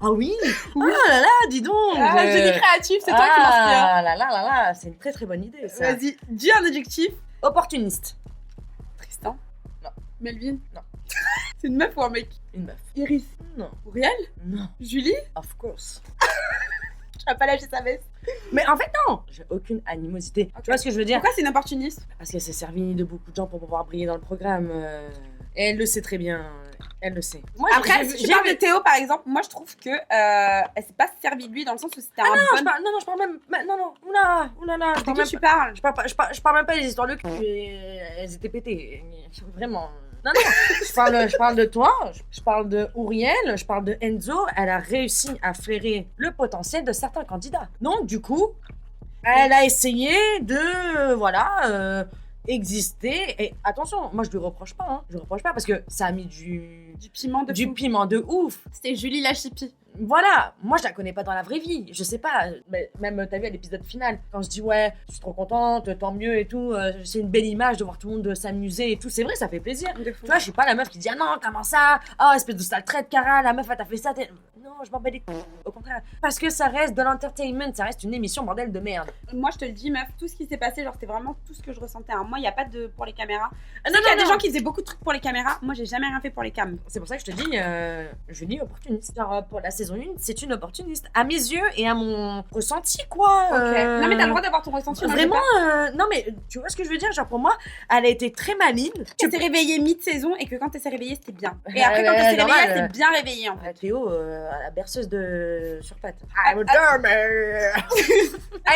Ah oui. Oui. Ah là là, dis donc. Ah, génie créatif, c'est toi qui m'inspire. Ah là là là là, c'est une très très bonne idée ça. Vas-y, dis un adjectif. Opportuniste. Tristan. Non. Melvin. Non. C'est une meuf ou un mec? Une meuf. Iris. Non. Auriel. Non. Julie. Of course. Tu vas pas lâcher sa veste. Mais en fait, non. J'ai aucune animosité. Ok. Tu vois ce que je veux dire? Pourquoi c'est une opportuniste? Parce qu'elle s'est servie de beaucoup de gens pour pouvoir briller dans le programme. Et elle le sait très bien. Elle le sait. Moi, Après, si tu parles de Théo par exemple, moi je trouve que elle s'est pas servie de lui dans le sens où c'était un non, bon. je parle même. Non, oulala. De qui tu parles? Je parle même pas des histoires de cul. Elles étaient pétées. Vraiment. Non, je parle de toi, je parle de Uriel, je parle de Enzo. Elle a réussi à flairer le potentiel de certains candidats. Donc, du coup, elle a essayé de, exister. Et attention, moi, je lui reproche pas. Hein. Je lui reproche pas parce que ça a mis du piment de fou. piment de ouf. C'était Julie la chippie. Voilà, moi je la connais pas dans la vraie vie, je sais pas, mais même t'as vu à l'épisode final, quand je dis ouais, je suis trop contente, tant mieux et tout, c'est une belle image de voir tout le monde s'amuser et tout, c'est vrai, ça fait plaisir. De fou. Tu vois, je suis pas la meuf qui dit ah non, comment ça, oh espèce de sale traite Cara, la meuf elle t'a fait ça, non, je m'en bats les couilles, au contraire, parce que ça reste de l'entertainment, ça reste une émission bordel de merde. Moi je te le dis meuf, tout ce qui s'est passé, genre c'était vraiment tout ce que je ressentais. Hein. Moi il y a pas de pour les caméras. Non, Il y a des gens qui faisaient beaucoup de trucs pour les caméras, moi j'ai jamais rien fait pour les cams. C'est pour ça que je te dis, je dis opportuniste. Genre, pour la saison 1, c'est une opportuniste. À mes yeux et à mon ressenti, quoi. Non mais t'as le droit d'avoir ton ressenti. Vraiment, non mais tu vois ce que je veux dire? Genre pour moi, elle a été très maligne. Tu t'es réveillée mi-saison et que quand t'es réveillée c'était bien. Et après quand t'es réveillée, normal, elle s'est bien réveillée en fait. Théo, la berceuse de sur pattes. I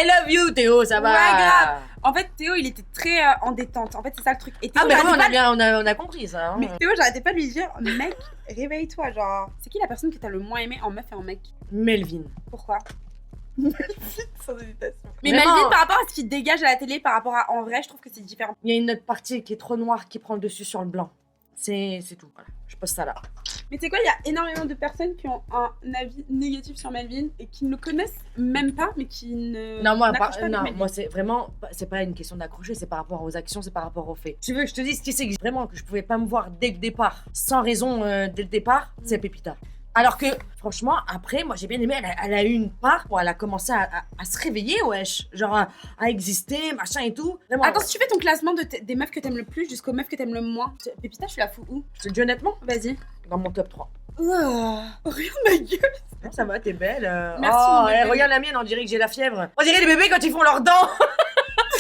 love you Théo, ça va. Ouais, grave. En fait Théo il était très en détente. En fait c'est ça le truc. Et Théo, Ah mais j'arrêtais vraiment, pas on a compris ça. Hein. Mais Théo, j'arrêtais pas de lui dire, mec, réveille-toi, genre. C'est qui la personne que t'as le moins aimé en meuf et en mec? Melvin. Pourquoi? Melvin, sans hésitation. Mais Vraiment. Melvin, par rapport à ce qu'il dégage à la télé, par rapport à en vrai, je trouve que c'est différent. Il y a une autre partie qui est trop noire qui prend le dessus sur le blanc. C'est tout. Voilà. Je pose ça là. Mais tu sais quoi, il y a énormément de personnes qui ont un avis négatif sur Melvin et qui ne le connaissent même pas, mais qui ne. Non, moi, n'accrochent pas avec Melvin. moi c'est vraiment, c'est pas une question d'accrocher, c'est par rapport aux actions, c'est par rapport aux faits. Tu veux que je te dise ce qui c'est que vraiment que je pouvais pas me voir dès le départ, sans raison dès le départ, c'est Pépita. Alors que, franchement, après, moi j'ai bien aimé, elle a eu une part où elle a commencé à se réveiller, wesh. Genre à exister, machin et tout. Vraiment. Attends, si tu fais ton classement des meufs que t'aimes le plus jusqu'aux meufs que t'aimes le moins, Pépita, je suis la fous où? Je te dis honnêtement, Vas-y. dans mon top 3. Regarde ma gueule. Ça va, t'es belle. Merci, Oh, mon bébé. regarde la mienne, on dirait que j'ai la fièvre. On dirait les bébés quand ils font leurs dents. Tu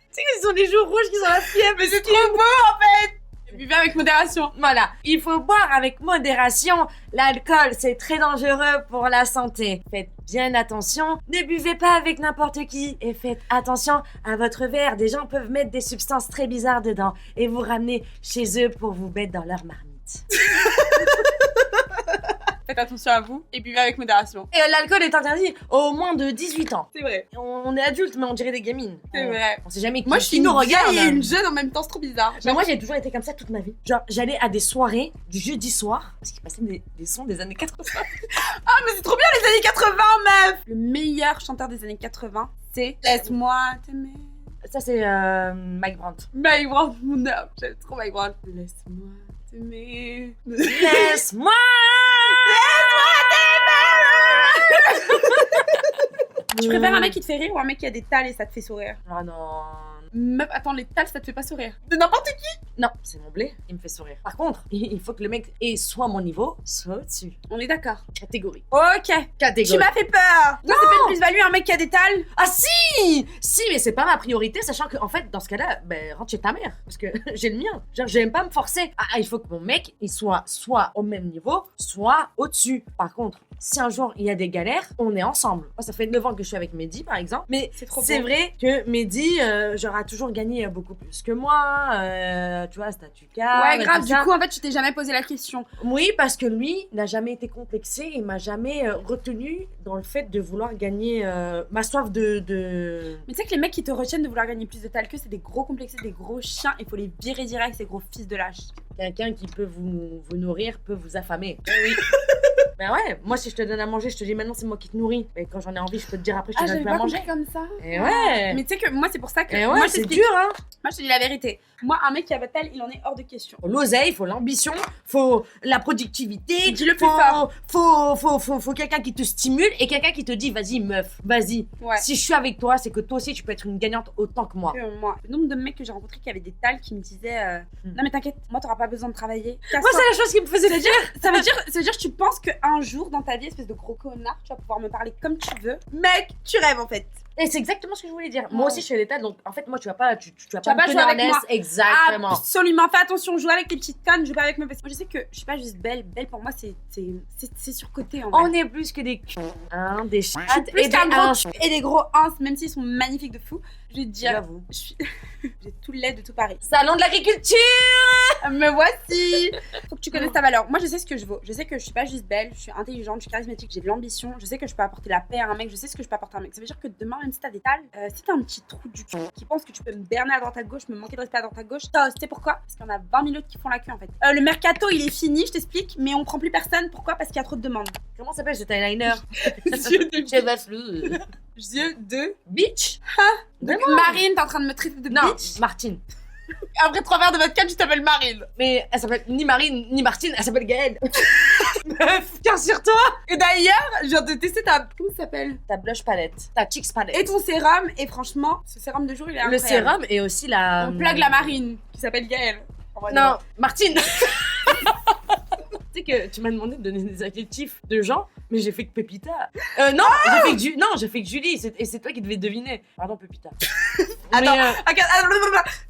sais qu'ils ont des joues rouges qui sont la fièvre. Mais c'est trop beau en fait. Buvez avec modération. Voilà, il faut boire avec modération. L'alcool, c'est très dangereux pour la santé. Faites bien attention. Ne buvez pas avec n'importe qui. Et faites attention à votre verre. Des gens peuvent mettre des substances très bizarres dedans et vous ramener chez eux pour vous mettre dans leur marmite. Faites attention à vous et buvez avec modération. Et l'alcool est interdit aux moins de 18 ans. C'est vrai. On est adultes, mais on dirait des gamines. C'est vrai. On sait jamais qui, Moi, je suis qui nous une regarde. vieille et une jeune en même temps, c'est trop bizarre. Mais moi, j'ai toujours été comme ça toute ma vie. Genre, j'allais à des soirées du jeudi soir, parce qu'il passait des sons des années 80. Ah, mais c'est trop bien les années 80, meuf. Le meilleur chanteur des années 80, c'est Laisse-moi t'aimer. Ça, c'est Mike Brandt. Mike Brandt, mon homme. J'aime trop Mike Brandt. Laisse-moi t'aimer. Laisse-moi Tu préfères un mec qui te fait rire ou un mec qui a des tales et ça te fait sourire? Oh non. Meuf, attends, les tales, ça te fait pas sourire. De n'importe qui. Non, c'est mon blé, il me fait sourire. Par contre, il faut que le mec ait soit mon niveau, soit au-dessus. On est d'accord. Catégorie. Ok. Catégorie. Tu m'as fait peur. Non, c'est pas une plus-value un mec qui a des tales. Ah si Si, mais c'est pas ma priorité, sachant que, en fait, dans ce cas-là, ben, rentre chez ta mère. Parce que j'ai le mien. Genre, j'aime pas me forcer. Ah, il faut que mon mec, il soit au même niveau, soit au-dessus. Par contre, si un jour il y a des galères, on est ensemble. Moi, ça fait 9 ans que je suis avec Mehdi, par exemple. Mais C'est trop c'est beau. vrai que Mehdi, genre, a toujours gagné beaucoup plus que moi. Tu vois, statut cadre. Ouais, et grave. tout Du ça. coup, en fait, tu t'es jamais posé la question. Oui, parce que lui n'a jamais été complexé et m'a jamais retenu dans le fait de vouloir gagner ma soif de... Mais tu sais que les mecs qui te retiennent de vouloir gagner plus de tales que c'est des gros complexés, des gros chiens. Il faut les virer direct, ces gros fils de lâche. Quelqu'un qui peut vous nourrir peut vous affamer. Oui. Ben ouais, moi si je te donne à manger, je te dis maintenant c'est moi qui te nourris. Mais quand j'en ai envie, je peux te dire après je te donne j'avais plus à pas manger. compris comme ça. Et ouais. Mais tu sais que moi, c'est pour ça que. Et moi, ouais, je c'est t'explique. dur hein. Moi, je te dis la vérité. Moi, un mec qui a pas de tale, il en est hors de question. Faut l'oseille, faut l'ambition, faut la productivité. Dis-le plus faut quelqu'un qui te stimule et quelqu'un qui te dit vas-y meuf, vas-y. Ouais. Si je suis avec toi, c'est que toi aussi tu peux être une gagnante autant que moi. Moi, le nombre de mecs que j'ai rencontrés qui avaient des tales qui me disaient Hmm. non mais t'inquiète, moi t'auras pas besoin de travailler. Moi c'est la chose qui me faisait dire. ça veut dire que tu penses qu'un jour dans ta vie, espèce de gros connard, tu vas pouvoir me parler comme tu veux. Mec, tu rêves en fait. Et c'est exactement ce que je voulais dire. Ouais. Moi aussi je fais des tas, donc en fait moi tu vas pas me vas pas tenir jouer en avec laisse. moi. Exactement. Absolument, fais attention, joue avec tes petites connes, joue pas avec moi parce que moi je sais que je suis pas juste belle. Belle pour moi c'est surcoté en vrai. On est plus que des hein, des Je suis chattes plus et des qu'un gros uns. et des gros ins, même s'ils sont magnifiques de fou. Je vais te dire, J'avoue. j'ai tout le lait de tout Paris. Salon de l'agriculture. Me voici. Faut que tu connaisses ta valeur. Moi, je sais ce que je vaux. Je sais que je suis pas juste belle, je suis intelligente, je suis charismatique, j'ai de l'ambition. Je sais que je peux apporter la paix à un mec. Je sais ce que je peux apporter à un mec. Ça veut dire que demain, même si t'as des tales, si t'as un petit trou du cul qui pense que tu peux me berner à droite à gauche, me manquer de respect à droite à gauche, tu sais pourquoi? Parce qu'il y en a 20 000 autres qui font la queue en fait. Le mercato, il est fini, je t'explique, mais on prend plus personne. Pourquoi? Parce qu'il y a trop de demandes. Comment s'appelle cet eyeliner? Yeux de Cheveux flou. Yeux de Bitch. Donc, Vraiment? Marine, t'es en train de me traiter de Non, bitch. Martine. Après 3 verres de vodka, tu t'appelles Marine. Mais elle s'appelle ni Marine ni Martine, elle s'appelle Gaëlle. Meuf, tiens sur toi. Et d'ailleurs, je viens de tester ta. Comment ça s'appelle? Ta blush palette, ta cheeks palette. Et ton sérum. Et franchement, ce sérum de jour, il est le incroyable. sérum et aussi la. On plug la Marine, qui s'appelle Gaëlle. En vrai, Non, Martine. Tu sais que tu m'as demandé de donner des adjectifs de gens, mais j'ai fait que Pépita. Non, j'ai fait que Julie, et c'est toi qui devais deviner. Pardon, Pépita. Attends. Mais, Ok,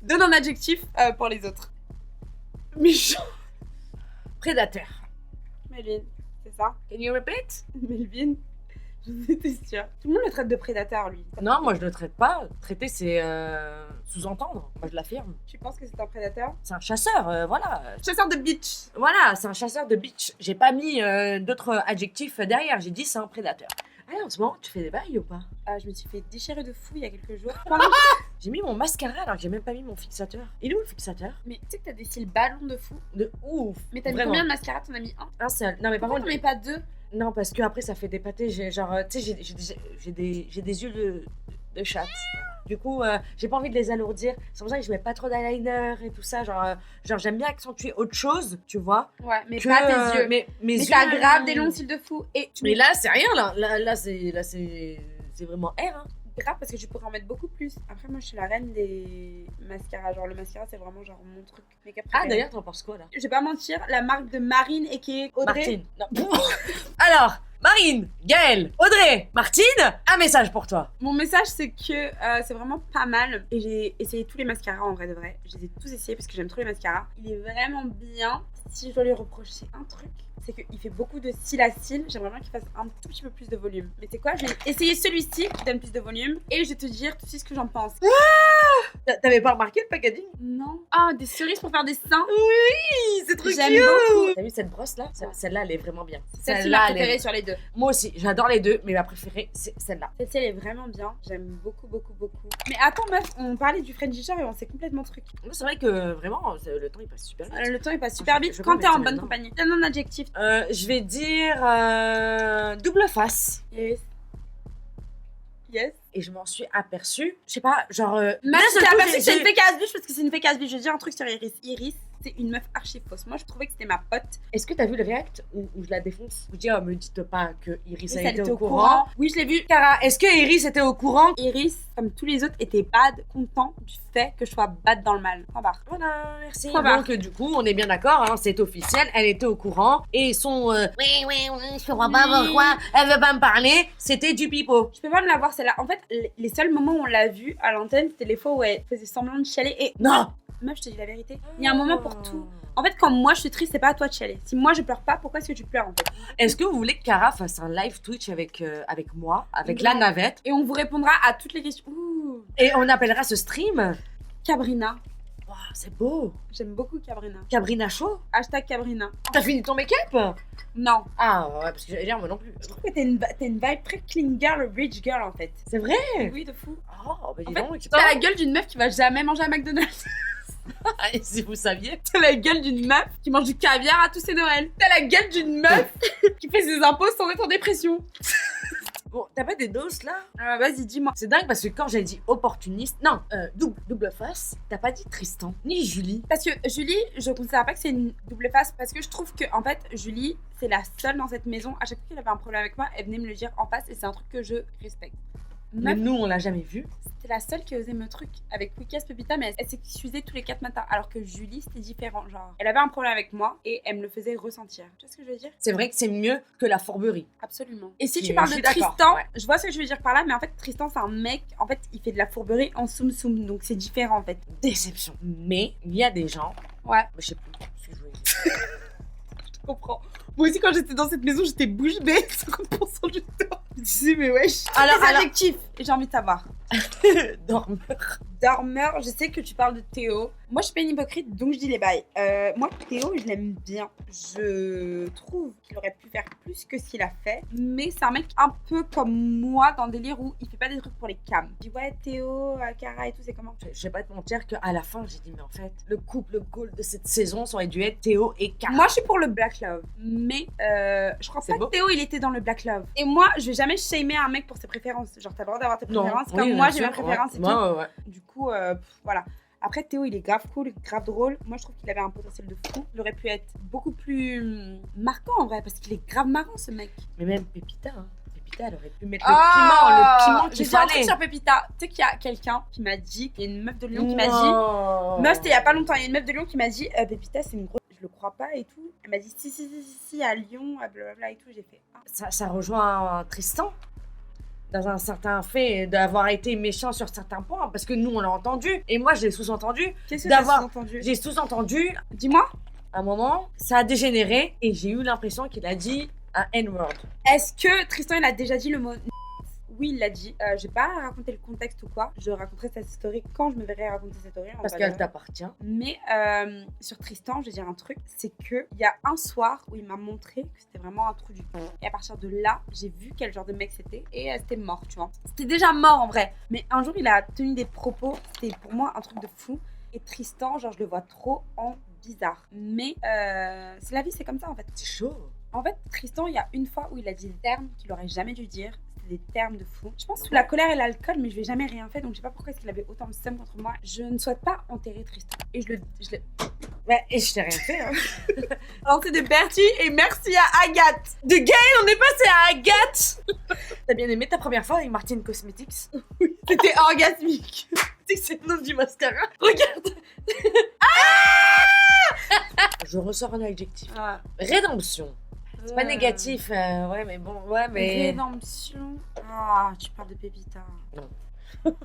donne un adjectif pour les autres. Méchant. prédateur. Melvin, c'est ça? Can you repeat? Melvin, j'en étais sûre. Tout le monde le traite de prédateur, lui. Non, moi je le traite pas. Traiter, c'est sous-entendre. Moi je l'affirme. Tu penses que c'est un prédateur? C'est un chasseur, voilà. Chasseur de bitch. Voilà, c'est un chasseur de bitch. J'ai pas mis d'autres adjectifs derrière. J'ai dit c'est un prédateur. Ah, en ce moment, tu fais des bails ou pas? Je me suis fait déchirer de fou il y a quelques jours. J'ai mis mon mascara alors que j'ai même pas mis mon fixateur. Il est où le fixateur? Mais tu sais que t'as des cils ballons de fou. De ouf. Mais t'as mis Vraiment. combien de mascara? T'en as mis un? Un seul. Non, mais par Pourquoi contre. t'en mets pas deux? Non, parce que après ça fait des pâtés. J'ai genre, tu sais, j'ai des yeux de chatte. Du coup, j'ai pas envie de les alourdir. C'est pour ça que je mets pas trop d'eyeliner et tout ça. Genre j'aime bien accentuer autre chose, tu vois. Ouais, mais que, pas tes yeux. mes Mais yeux. t'as grave des longs cils de fou. Et tu Mais là, c'est rien, là. Là, c'est vraiment R, hein. grave parce que tu pourrais en mettre beaucoup plus. Après, moi, je suis la reine des mascaras. Genre, le mascara, c'est vraiment genre mon truc. Make-up Ah, préféré. d'ailleurs, t'en penses quoi, là? Je vais pas mentir, la marque de Marine et qui est Audrey. Martine. Non. Alors, Marine, Gaëlle, Audrey, Martine, un message pour toi. Mon message, c'est que c'est vraiment pas mal. Et j'ai essayé tous les mascaras en vrai de vrai. Je les ai tous essayés parce que j'aime trop les mascaras. Il est vraiment bien. si je dois lui reprocher un truc, c'est qu'il fait beaucoup de cils à cils. J'aimerais bien qu'il fasse un tout petit peu plus de volume. Mais c'est quoi? Je vais essayer celui-ci qui donne plus de volume et je vais te dire tout de suite ce que j'en pense. T'avais pas remarqué le packaging? Non. Ah, des cerises pour faire des seins. Oui, c'est trop J'aime cute. beaucoup. T'as vu cette brosse là? Celle-là, elle est vraiment bien. Celle-ci Celle-là, ma elle est- préférée sur les deux. Moi aussi, j'adore les deux, mais ma préférée, c'est celle-là. Celle-ci, elle est vraiment bien. J'aime beaucoup, beaucoup, beaucoup. Mais attends, meuf, on parlait du French Shower et on s'est complètement truc. Moi, c'est vrai que vraiment, le temps il passe super vite. Le temps il passe super vite Je vais quand pas t'es en mettre bonne maintenant. compagnie. Donne un adjectif. Je vais dire double face. Yes. Yes. Et je m'en suis aperçue, je sais pas, genre. Meuf, d'un je seul t'ai coup, aperçu que c'est j'ai- une fake casse-biche parce que c'est une fake casse-biche. Je vais dire un truc sur Iris. Iris, c'est une meuf archi fausse. Moi, je trouvais que c'était ma pote. Est-ce que t'as vu le react où je la défonce? Je dis, oh, me dites pas que Iris a Elle été était au courant. Oui, je l'ai vu. Cara, est-ce que Iris était au courant? Iris, comme tous les autres, était bad, content du fait que je sois bad dans le mal. Point barre. Voilà, merci. Point barre. Donc, du coup, on est bien d'accord, hein, c'est officiel, elle était au courant. Et son oui, je comprends pas Oui. pourquoi elle veut pas me parler, c'était du pipeau. Je peux pas me la voir celle-là. En fait, les seuls moments où on l'a vue à l'antenne, c'était les fois où elle faisait semblant de chialer. Et Non! meuf, je te dis la vérité. Il y a un moment pour tout. En fait, quand moi je suis triste, c'est pas à toi de chialer. Si moi je pleure pas, pourquoi est-ce que tu pleures en fait? Est-ce que vous voulez que Cara fasse un live Twitch avec moi, avec Non. la navette? Et on vous répondra à toutes les questions. Ouh, Et on appellera ce stream? Cabrina. Waouh, c'est beau! J'aime beaucoup Cabrina. Cabrina Show? Hashtag Cabrina. T'as fini ton make-up? Non. Ah ouais, parce que j'allais dire, moi non plus. Je trouve que t'es une vibe très clean girl, rich girl en fait. C'est vrai? Oui, de fou. Oh, bah dis En fait, donc, t'as la gueule d'une meuf qui va jamais manger à McDonald's. Et si vous saviez. T'as la gueule d'une meuf qui mange du caviar à tous ses Noëls. T'as la gueule d'une meuf qui fait ses impôts sans être en dépression. Bon, t'as pas des doses là? Vas-y, dis-moi. C'est dingue parce que quand j'ai dit opportuniste, non, double face, t'as pas dit Tristan, ni Julie. Parce que Julie, je considère pas que c'est une double face parce que je trouve que en fait Julie, c'est la seule dans cette maison. À chaque fois qu'elle avait un problème avec moi, elle venait me le dire en face et c'est un truc que je respecte. Mais Meuf, nous, on l'a jamais vu. c'était la seule qui osait me truc avec Wikas Pepita, mais elle s'excusait tous les 4 matins. Alors que Julie, c'était différent. Genre, elle avait un problème avec moi et elle me le faisait ressentir. Tu vois ce que je veux dire? C'est vrai que c'est mieux que la fourberie. Absolument. Et si Je tu parles de suis d'accord, Tristan, ouais. je vois ce que je veux dire par là, mais en fait, Tristan, c'est un mec, en fait, il fait de la fourberie en soum-soum, donc c'est différent en fait. Déception. Mais il y a des gens. Ouais. Je sais plus ce que je voulais dire. Je comprends. Moi aussi, quand j'étais dans cette maison, j'étais bouche bée, 50% du temps. Je disais, mais wesh. Alors, Les adjectifs, j'ai envie de savoir. dormeur. Dormeur, je sais que tu parles de Théo. Moi, je suis pas une hypocrite, donc je dis les bails. Moi, Théo, je l'aime bien. Je trouve qu'il aurait pu faire plus que ce qu'il a fait. Mais c'est un mec un peu comme moi, dans le délire où il fait pas des trucs pour les cams. Je dis, ouais, Théo, Cara et tout, c'est comment? Je vais pas te mentir qu'à la fin, j'ai dit, mais en fait, le couple goal de cette saison, ça aurait dû être Théo et Cara. Moi, je suis pour le Black Love. Mais je crois C'est pas beau. que Théo, il était dans le Black Love. Et moi, je vais jamais shamer un mec pour ses préférences. Genre, t'as le droit d'avoir tes Non, préférences. oui, Comme bien moi, j'ai sûr, mes préférences ouais. et tout. Ouais. Du coup, voilà. Après, Théo, il est grave cool, grave drôle. Moi, je trouve qu'il avait un potentiel de fou. Il aurait pu être beaucoup plus marquant, en vrai, parce qu'il est grave marrant, ce mec. Mais même Pépita, hein. Pépita, elle aurait pu mettre Ah, le piment j'ai qu'il dit un truc fallait. sur Pépita. Tu sais qu'il y a quelqu'un qui m'a dit, il y a une meuf de Lyon qui m'a dit, dit. meuf, c'était il y a pas longtemps, il y a une meuf de Lyon qui m'a dit, Pépita, c'est une grosse, je le crois pas et tout. Elle m'a dit, si, à Lyon, blablabla et tout. J'ai fait, ah. Ça rejoint Tristan dans un certain fait d'avoir été méchant sur certains points parce que nous on l'a entendu et moi je l'ai sous-entendu. Qu'est-ce que D'avoir- t'as entendu? J'ai sous-entendu Dis-moi, à un moment, ça a dégénéré et j'ai eu l'impression qu'il a dit un N-word. est-ce que Tristan, il a déjà dit le mot? Oui, il l'a dit. Je vais pas raconter le contexte ou quoi. Je raconterai cette story quand je me verrai raconter cette story. Parce qu'elle t'appartient. Mais sur Tristan, je vais dire un truc, c'est que il y a un soir où il m'a montré que c'était vraiment un trou du cul. Et à partir de là, j'ai vu quel genre de mec c'était et c'était mort, tu vois. C'était déjà mort en vrai. Mais un jour, il a tenu des propos, c'était pour moi un truc de fou. Et Tristan, genre, je le vois trop en bizarre. Mais c'est la vie, c'est comme ça en fait. C'est chaud. En fait, Tristan, il y a une fois où il a dit des termes qu'il aurait jamais dû dire. C'était des termes de fou. Je pense sous la colère et l'alcool, mais je lui ai jamais rien fait, donc je sais pas pourquoi est-ce qu'il avait autant de seum contre moi. Je ne souhaite pas enterrer Tristan. Et je le Ouais, et je t'ai rien fait. Hein. Alors c'est de Bertie et merci à Agathe. De Gaël, on est passé à Agathe. T'as bien aimé ta première fois avec Martine Cosmetics? C'était orgasmique. Tu sais que c'est le nom du mascara? Regarde. Je ressors un adjectif. Ah. Rédemption. C'est pas négatif, ouais, mais bon, ouais, mais. Rédemption. Ah, tu parles de Pépita. Non.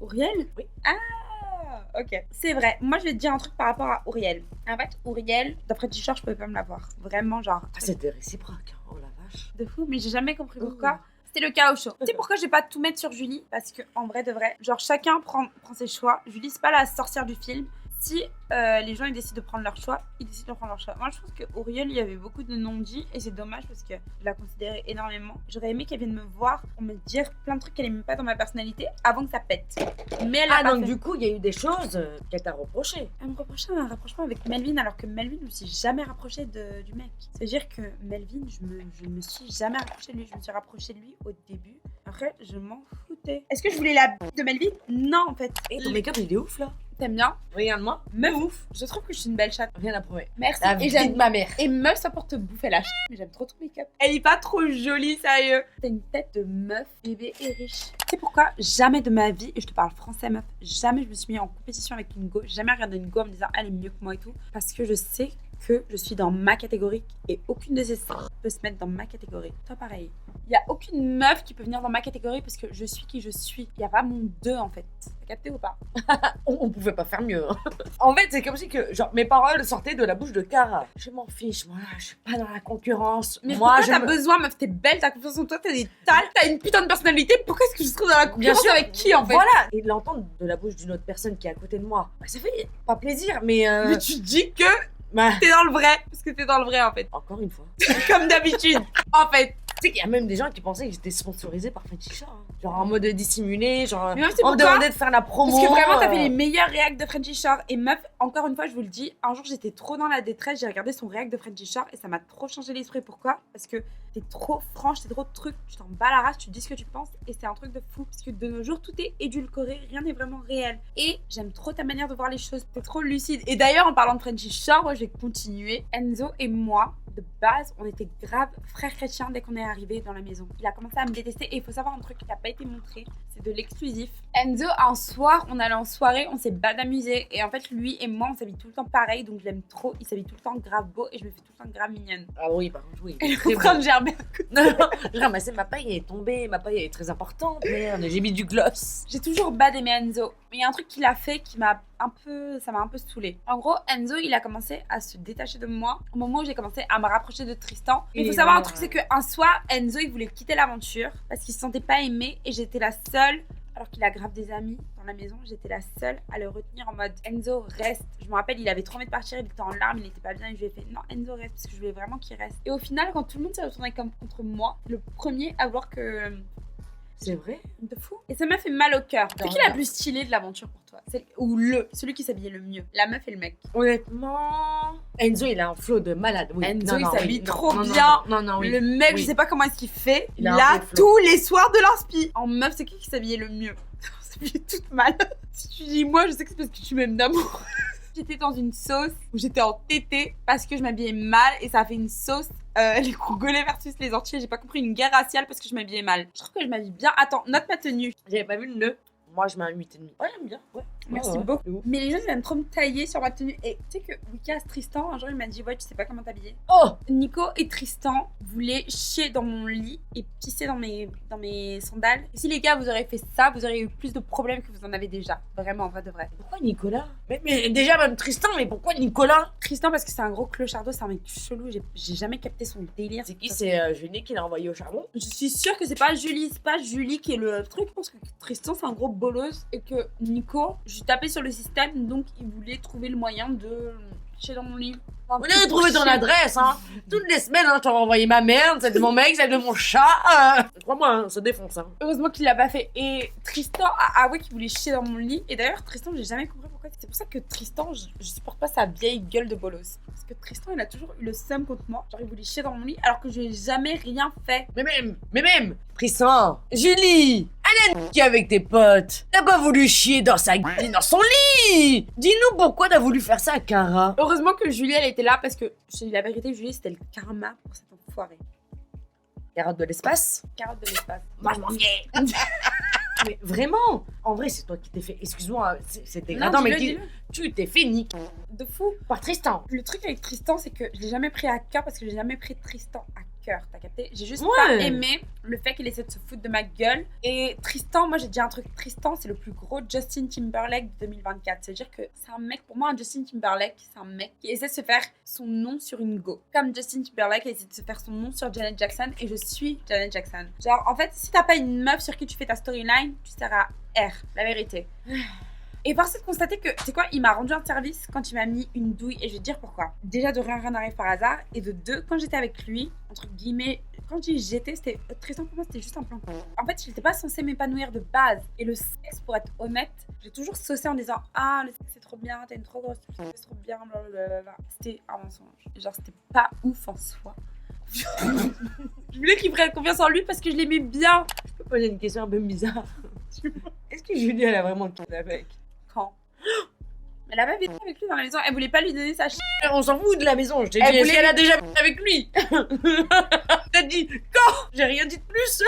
Auriel? Oui. Ah, Ah, ok. C'est vrai. Moi, je vais te dire un truc par rapport à Auriel. En fait, Auriel, d'après T-shirt, je pouvais pas me l'avoir. Vraiment, genre. Ah, c'était réciproque, hein. Oh la vache. De fou, mais j'ai jamais compris pourquoi. C'était le chaos chaud. Tu sais pourquoi je vais pas tout mettre sur Julie? Parce que en vrai de vrai, genre chacun prend ses choix. Julie, c'est pas la sorcière du film. Si les gens ils décident de prendre leur choix, ils décident de prendre leur choix. Moi je trouve que Auriel il y avait beaucoup de non-dits et c'est dommage parce que je la considérais énormément. J'aurais aimé qu'elle vienne me voir pour me dire plein de trucs qu'elle aimait pas dans ma personnalité avant que ça pète. Mais elle a Ah pas donc fait. du coup il y a eu des choses qu'elle t'a reproché. Elle me reprochait un rapprochement avec Melvin alors que Melvin je me suis jamais rapprochée du mec. C'est-à-dire que Melvin je me suis jamais rapprochée de lui. Je me suis rapprochée de lui au début. Après je m'en foutais. Est-ce que je voulais la bite de Melvin? Non en fait. Et ton make-up il est ouf là. T'aimes bien? Regarde-moi. Meuf ouf. Je trouve que je suis une belle chatte. Rien à prouver. Merci. La Et vie j'aime de ma mère. Et meuf, ça pour te bouffer la mais j'aime trop ton make-up. Elle est pas trop jolie, sérieux. T'as une tête de meuf, bébé et riche. Tu sais pourquoi? Jamais de ma vie, et je te parle français meuf, jamais je me suis mis en compétition avec une go. J'ai jamais regardé une go en me disant elle est mieux que moi et tout. Parce que je sais que je suis dans ma catégorie et aucune de ces sœurs peut se mettre dans ma catégorie. Toi pareil. Il y a aucune meuf qui peut venir dans ma catégorie parce que je suis qui je suis. Il y a pas mon 2 en fait. T'as capté ou pas? On pouvait pas faire mieux. Hein. En fait, c'est comme si que genre mes paroles sortaient de la bouche de Cara. Je m'en fiche, moi, je suis pas dans la concurrence. Mais moi, pourquoi t'as besoin, meuf? T'es belle, t'as confiance en toi, t'as des talents, t'as une putain de personnalité. Pourquoi est-ce que je se trouve dans la concurrence avec qui en fait? Voilà. Et l'entendre de la bouche d'une autre personne qui est à côté de moi, bah, ça fait pas plaisir, mais. Mais tu dis que Bah, t'es dans le vrai. Parce que t'es dans le vrai en fait. encore une fois. Comme d'habitude. En fait. Tu sais qu'il y a même des gens qui pensaient que j'étais sponsorisée par Frenchy. Genre en mode dissimulé, genre Mais même c'est on me pourquoi? demandait de faire la promo. Parce que vraiment, t'as fait les meilleurs réacts de Frenchy Shore. Et meuf, encore une fois, je vous le dis, un jour j'étais trop dans la détresse, j'ai regardé son réact de Frenchy Shore et ça m'a trop changé l'esprit. Pourquoi? Parce que t'es trop franche, t'es trop de trucs, tu t'en bats la race, tu dis ce que tu penses et c'est un truc de fou. Parce que de nos jours, tout est édulcoré, rien n'est vraiment réel. Et j'aime trop ta manière de voir les choses, t'es trop lucide. Et d'ailleurs, en parlant de Frenchy Shore, moi je vais continuer. Enzo et moi, de base, on était grave frères chrétiens dès qu'on est arrivé dans la maison. Il a commencé à me détester et il faut savoir un truc qui n'a pas été montré, c'est de l'exclusif. Enzo, un soir, on allait en soirée, on s'est badamusé et en fait lui et moi on s'habille tout le temps pareil donc je l'aime trop. Il s'habille tout le temps grave beau et je me fais tout le temps grave mignonne. Ah oui, par contre, oui. Elle est en train de gerber. Non, je ramassais ma paille, elle est tombée, ma paille elle est très importante. Merde, j'ai mis du gloss. J'ai toujours bad aimé Enzo. Mais il y a un truc qu'il a fait qui m'a ça m'a un peu saoulée. En gros, Enzo, il a commencé à se détacher de moi au moment où j'ai commencé à me rapprocher de Tristan. Mais il faut savoir un truc, c'est qu'un soir, Enzo, il voulait quitter l'aventure parce qu'il se sentait pas aimé et j'étais la seule, alors qu'il a grave des amis dans la maison, j'étais la seule à le retenir en mode Enzo, reste. Je me rappelle, il avait trop envie de partir, il était en larmes, il était pas bien et je lui ai fait non, Enzo, reste parce que je voulais vraiment qu'il reste. Et au final, quand tout le monde s'est retourné contre moi, le premier à voir que. C'est vrai? De fou. Et ça m'a fait mal au cœur. C'est qui la plus stylée de l'aventure pour toi? Ou celui qui s'habillait le mieux? La meuf et le mec? Honnêtement, Enzo il a un flow de malade. Oui. Enzo Non, il non, s'habille oui, trop non, bien. Non, oui. Le mec, Oui. je sais pas comment est-ce qu'il fait. Il a un Là, vrai flow. tous les soirs de l'inspi. En meuf, c'est qui s'habillait le mieux? On s'habillait toute mal. Si tu dis moi, je sais que c'est parce que tu m'aimes d'amour. J'étais dans une sauce où j'étais en tété parce que je m'habillais mal et ça a fait une sauce. Les Congolais versus les Antillais, j'ai pas compris, une guerre raciale parce que je m'habillais mal. Je trouve que je m'habille bien. Attends, note ma tenue. J'avais pas vu le nœud. Moi je mets un 8,5. Ouais, j'aime bien. Ouais. Merci Ouais, ouais. beaucoup. Mais les gens ils aiment trop me tailler sur ma tenue. Et tu sais que Wikas Tristan, un jour il m'a dit ouais, tu sais pas comment t'habiller. Oh! Nico et Tristan voulaient chier dans mon lit et pisser dans mes sandales. Et si les gars vous auriez fait ça, vous auriez eu plus de problèmes que vous en avez déjà. Vraiment, en vrai de vrai. Pourquoi Nicolas? Mais déjà même Tristan, mais pourquoi Nicolas? Tristan parce que c'est un gros clochardo, c'est un mec chelou, j'ai jamais capté son délire. C'est qui? C'est Julie qui l'a envoyé au charbon? Je suis sûre que c'est pas Julie qui est le truc. Je pense que Tristan c'est un gros bolos et que Nico, je tapais sur le système donc il voulait trouver le moyen de chier dans mon lit. Vous avez trouvé ton adresse, hein? Toutes les semaines, hein, je t'aurais envoyé ma merde, celle de mon mec, celle de mon chat. Crois-moi, hein, ça défonce, hein. Heureusement qu'il l'a pas fait. Et Tristan a avoué qu'il voulait chier dans mon lit. Et d'ailleurs, Tristan, j'ai jamais compris pourquoi. C'est pour ça que Tristan, je supporte pas sa vieille gueule de bolos. Parce que Tristan, il a toujours eu le seum contre moi. Genre, il voulait chier dans mon lit alors que je n'ai jamais rien fait. Mais même, Tristan, Julie, allez qui avec tes potes. T'as pas voulu chier dans dans son lit. Dis-nous pourquoi t'as voulu faire ça à Cara. Heureusement que Julie, elle était là parce que, je te dis la vérité, Julie, c'était le karma pour cette enfoirée. Carotte de l'espace. Carotte de l'espace. Moi, je m'en viens. Mais vraiment, en vrai, c'est toi qui t'es fait. Excuse-moi, c'est dégradant, Non, mais dis-le. tu t'es fait niquer De fou. par Tristan. Le truc avec Tristan, c'est que je l'ai jamais pris à cœur parce que j'ai jamais pris Tristan à cœur, t'as capté? J'ai juste Ouais. pas aimé le fait qu'il essaie de se foutre de ma gueule. Et Tristan, moi j'ai dit un truc, Tristan c'est le plus gros Justin Timberlake de 2024. C'est-à-dire que c'est un mec, pour moi un Justin Timberlake, c'est un mec qui essaie de se faire son nom sur une go. Comme Justin Timberlake essaie de se faire son nom sur Janet Jackson, et je suis Janet Jackson. Genre en fait, si t'as pas une meuf sur qui tu fais ta storyline, tu seras R, la vérité. Et force est de constater que, tu sais quoi, il m'a rendu un service quand il m'a mis une douille, et je vais te dire pourquoi. Déjà, de rien n'arrive par hasard, et de deux, quand j'étais avec lui, entre guillemets, quand je dis j'étais, c'était Tristan pour moi, c'était juste un plan. En fait, il n'était pas censé m'épanouir de base. Et le sexe, pour être honnête, j'ai toujours saucé en disant ah, le sexe c'est trop bien, t'as une trop grosse, c'est trop bien, blablabla. C'était un mensonge. Genre, c'était pas ouf en soi. Je voulais qu'il prenne confiance en lui parce que je l'aimais bien. Je peux poser une question un peu bizarre. Est-ce que Julie, elle a vraiment tourné avec? Quand elle avait vécu avec lui dans la maison, elle voulait pas lui donner sa On s'en fout de la maison, je t'ai dit, Elle est-ce voulait- qu'elle a déjà vécu avec lui? T'as dit, quand? J'ai rien dit de plus.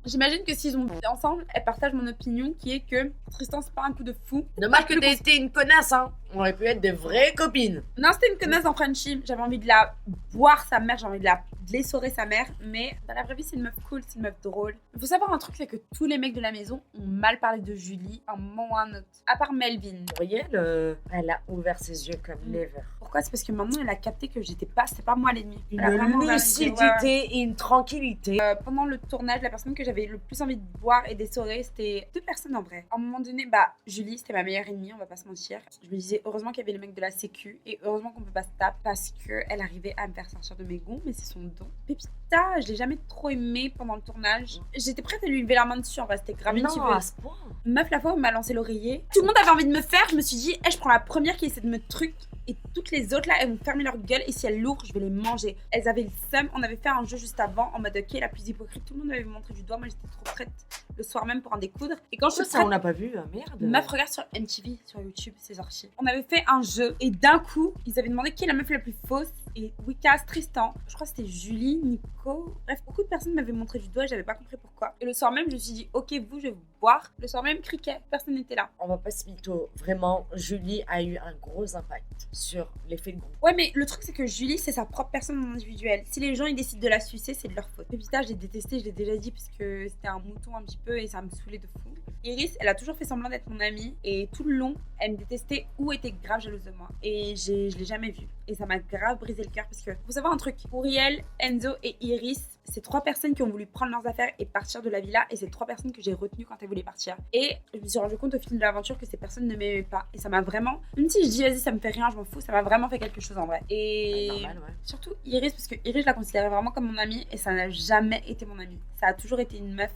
J'imagine que s'ils ont vécu ensemble, elle partage mon opinion qui est que Tristan c'est pas un coup de fou. Dommage que t'aies été une connasse, hein. On aurait pu être des vraies copines. Non, c'était une connasse en friendship. J'avais envie de la boire sa mère, j'ai envie de l'essorer sa mère. Mais dans la vraie vie, c'est une meuf cool, c'est une meuf drôle. Il faut savoir un truc, c'est que tous les mecs de la maison ont mal parlé de Julie à un moment ou à un autre. À part Melvin. Gabrielle, elle a ouvert ses yeux comme never. Pourquoi? C'est parce que maintenant, elle a capté que c'était pas moi l'ennemi. Une Elle a vraiment validé, lucidité ouais. et une tranquillité. Pendant le tournage, la personne que j'avais le plus envie de boire et d'essorer, c'était deux personnes en vrai. À un moment donné, Julie, c'était ma meilleure ennemie, on va pas se mentir. Je me disais, heureusement qu'il y avait les mecs de la sécu et heureusement qu'on peut pas se taper parce qu'elle arrivait à me faire sortir de mes gonds, mais c'est son don. Pépita, je l'ai jamais trop aimée pendant le tournage. J'étais prête à lui lever la main dessus, en vrai, c'était grave une Non, tueuse. à ce point. Meuf, la fois où elle m'a lancé l'oreiller, tout le monde avait envie de me faire. Je me suis dit, je prends la première qui essaie de me truc. Et toutes les autres là, elles vont fermer leur gueule. Et si elles l'ouvrent, je vais les manger. Elles avaient le seum. On avait fait un jeu juste avant en mode ok, la plus hypocrite. Tout le monde m'avait montré du doigt. Moi, j'étais trop prête le soir même pour en découdre. Et quand je suis Ça, prête, on l'a pas vu, merde. meuf, regarde sur MTV, sur YouTube, c'est sorti. On avait fait un jeu et d'un coup, ils avaient demandé qui est la meuf la plus fausse. Et Wikas, Tristan, je crois que c'était Julie, Nico. Bref, beaucoup de personnes m'avaient montré du doigt et j'avais pas compris pourquoi. Et le soir même, je me suis dit, ok, vous, je vais vous boire. Le soir même, criquet, personne n'était là. On va pas se mytho. Vraiment, Julie a eu un gros impact sur l'effet de groupe. Ouais, mais le truc, c'est que Julie, c'est sa propre personne individuelle. Si les gens, ils décident de la sucer, c'est de leur faute. Pépita, je l'ai détesté, je l'ai déjà dit, parce que c'était un mouton un petit peu et ça me saoulait de fou. Iris, elle a toujours fait semblant d'être mon amie et tout le long, elle me détestait ou était grave jalouse de moi. Et je l'ai jamais vue. Et ça m'a grave brisé le cœur parce que, faut savoir un truc, Uriel, Enzo et Iris, c'est trois personnes qui ont voulu prendre leurs affaires et partir de la villa et c'est trois personnes que j'ai retenues quand elles voulaient partir. Et je me suis rendu compte au fil de l'aventure que ces personnes ne m'aimaient pas. Et ça m'a vraiment, même si je dis vas-y ça me fait rien, je m'en fous, ça m'a vraiment fait quelque chose en vrai. Et Normal, ouais. surtout Iris, parce que Iris je la considérais vraiment comme mon amie et ça n'a jamais été mon amie. Ça a toujours été une meuf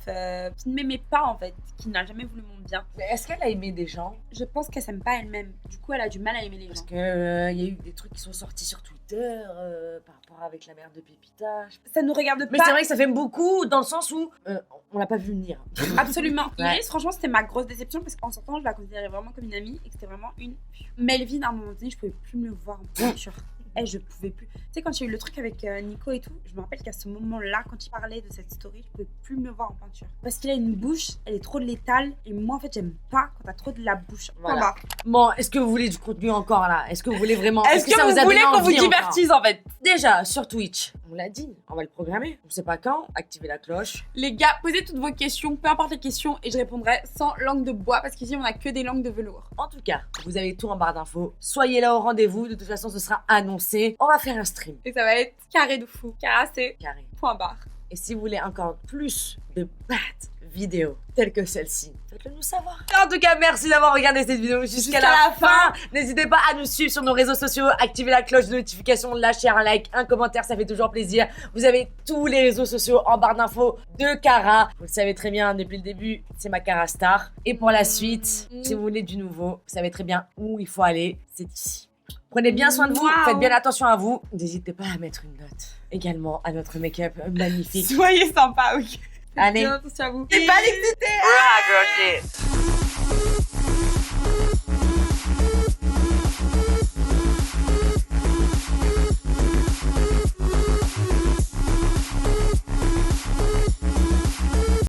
qui ne m'aimait pas en fait, qui n'a jamais voulu mon bien. Mais est-ce qu'elle a aimé des gens? Je pense qu'elle s'aime pas elle-même. Du coup elle a du mal à aimer les gens. Parce que y a eu des trucs qui sont sortis sur Twitter par rapport avec la mère de Pépita. Ça nous regarde Mais pas. c'est vrai que ça fait beaucoup dans le sens où on l'a pas vu venir. Absolument. Ouais. Iris, franchement, c'était ma grosse déception parce qu'en sortant, je la considérais vraiment comme une amie et que c'était vraiment une. Melvin, à un moment donné, je pouvais plus me le voir en peinture. Je pouvais plus. Tu sais, quand il y a eu le truc avec Nico et tout, je me rappelle qu'à ce moment-là, quand il parlait de cette story, je pouvais plus me voir en peinture. Parce qu'il a une bouche, elle est trop létale et moi, en fait, j'aime pas quand t'as trop de la bouche. Voilà. Voilà. Bon, est-ce que vous voulez du contenu encore là? Est-ce que vous voulez vraiment... Est-ce que ça vous a voulez donné qu'on vous envie encore? divertisse en fait? Déjà, sur Twitch, on l'a dit, on va le programmer. On sait pas quand, activez la cloche. Les gars, posez toutes vos questions, peu importe les questions, et je répondrai sans langue de bois parce qu'ici, on a que des langues de velours. En tout cas, vous avez tout en barre d'infos. Soyez là au rendez-vous, de toute façon ce sera annoncé. On va faire un stream Et ça va être carré de fou. Carassé. carré. Point barre. Et si vous voulez encore plus de bad vidéos telles que celle-ci, faites-le nous savoir. En tout cas, merci d'avoir regardé cette vidéo jusqu'à la fin. N'hésitez pas à nous suivre sur nos réseaux sociaux, activez la cloche de notification, lâchez un like, un commentaire, ça fait toujours plaisir. Vous avez tous les réseaux sociaux en barre d'infos de Cara. Vous le savez très bien depuis le début, c'est ma Cara Star. Et pour la suite, si vous voulez du nouveau, vous savez très bien où il faut aller, c'est ici. Prenez bien soin de vous, Wow. faites bien attention à vous. N'hésitez pas à mettre une note également à notre make-up magnifique. Soyez sympa, ok. Allez. Bien attention à vous. Et pas l'excité. Ah, girl, shit.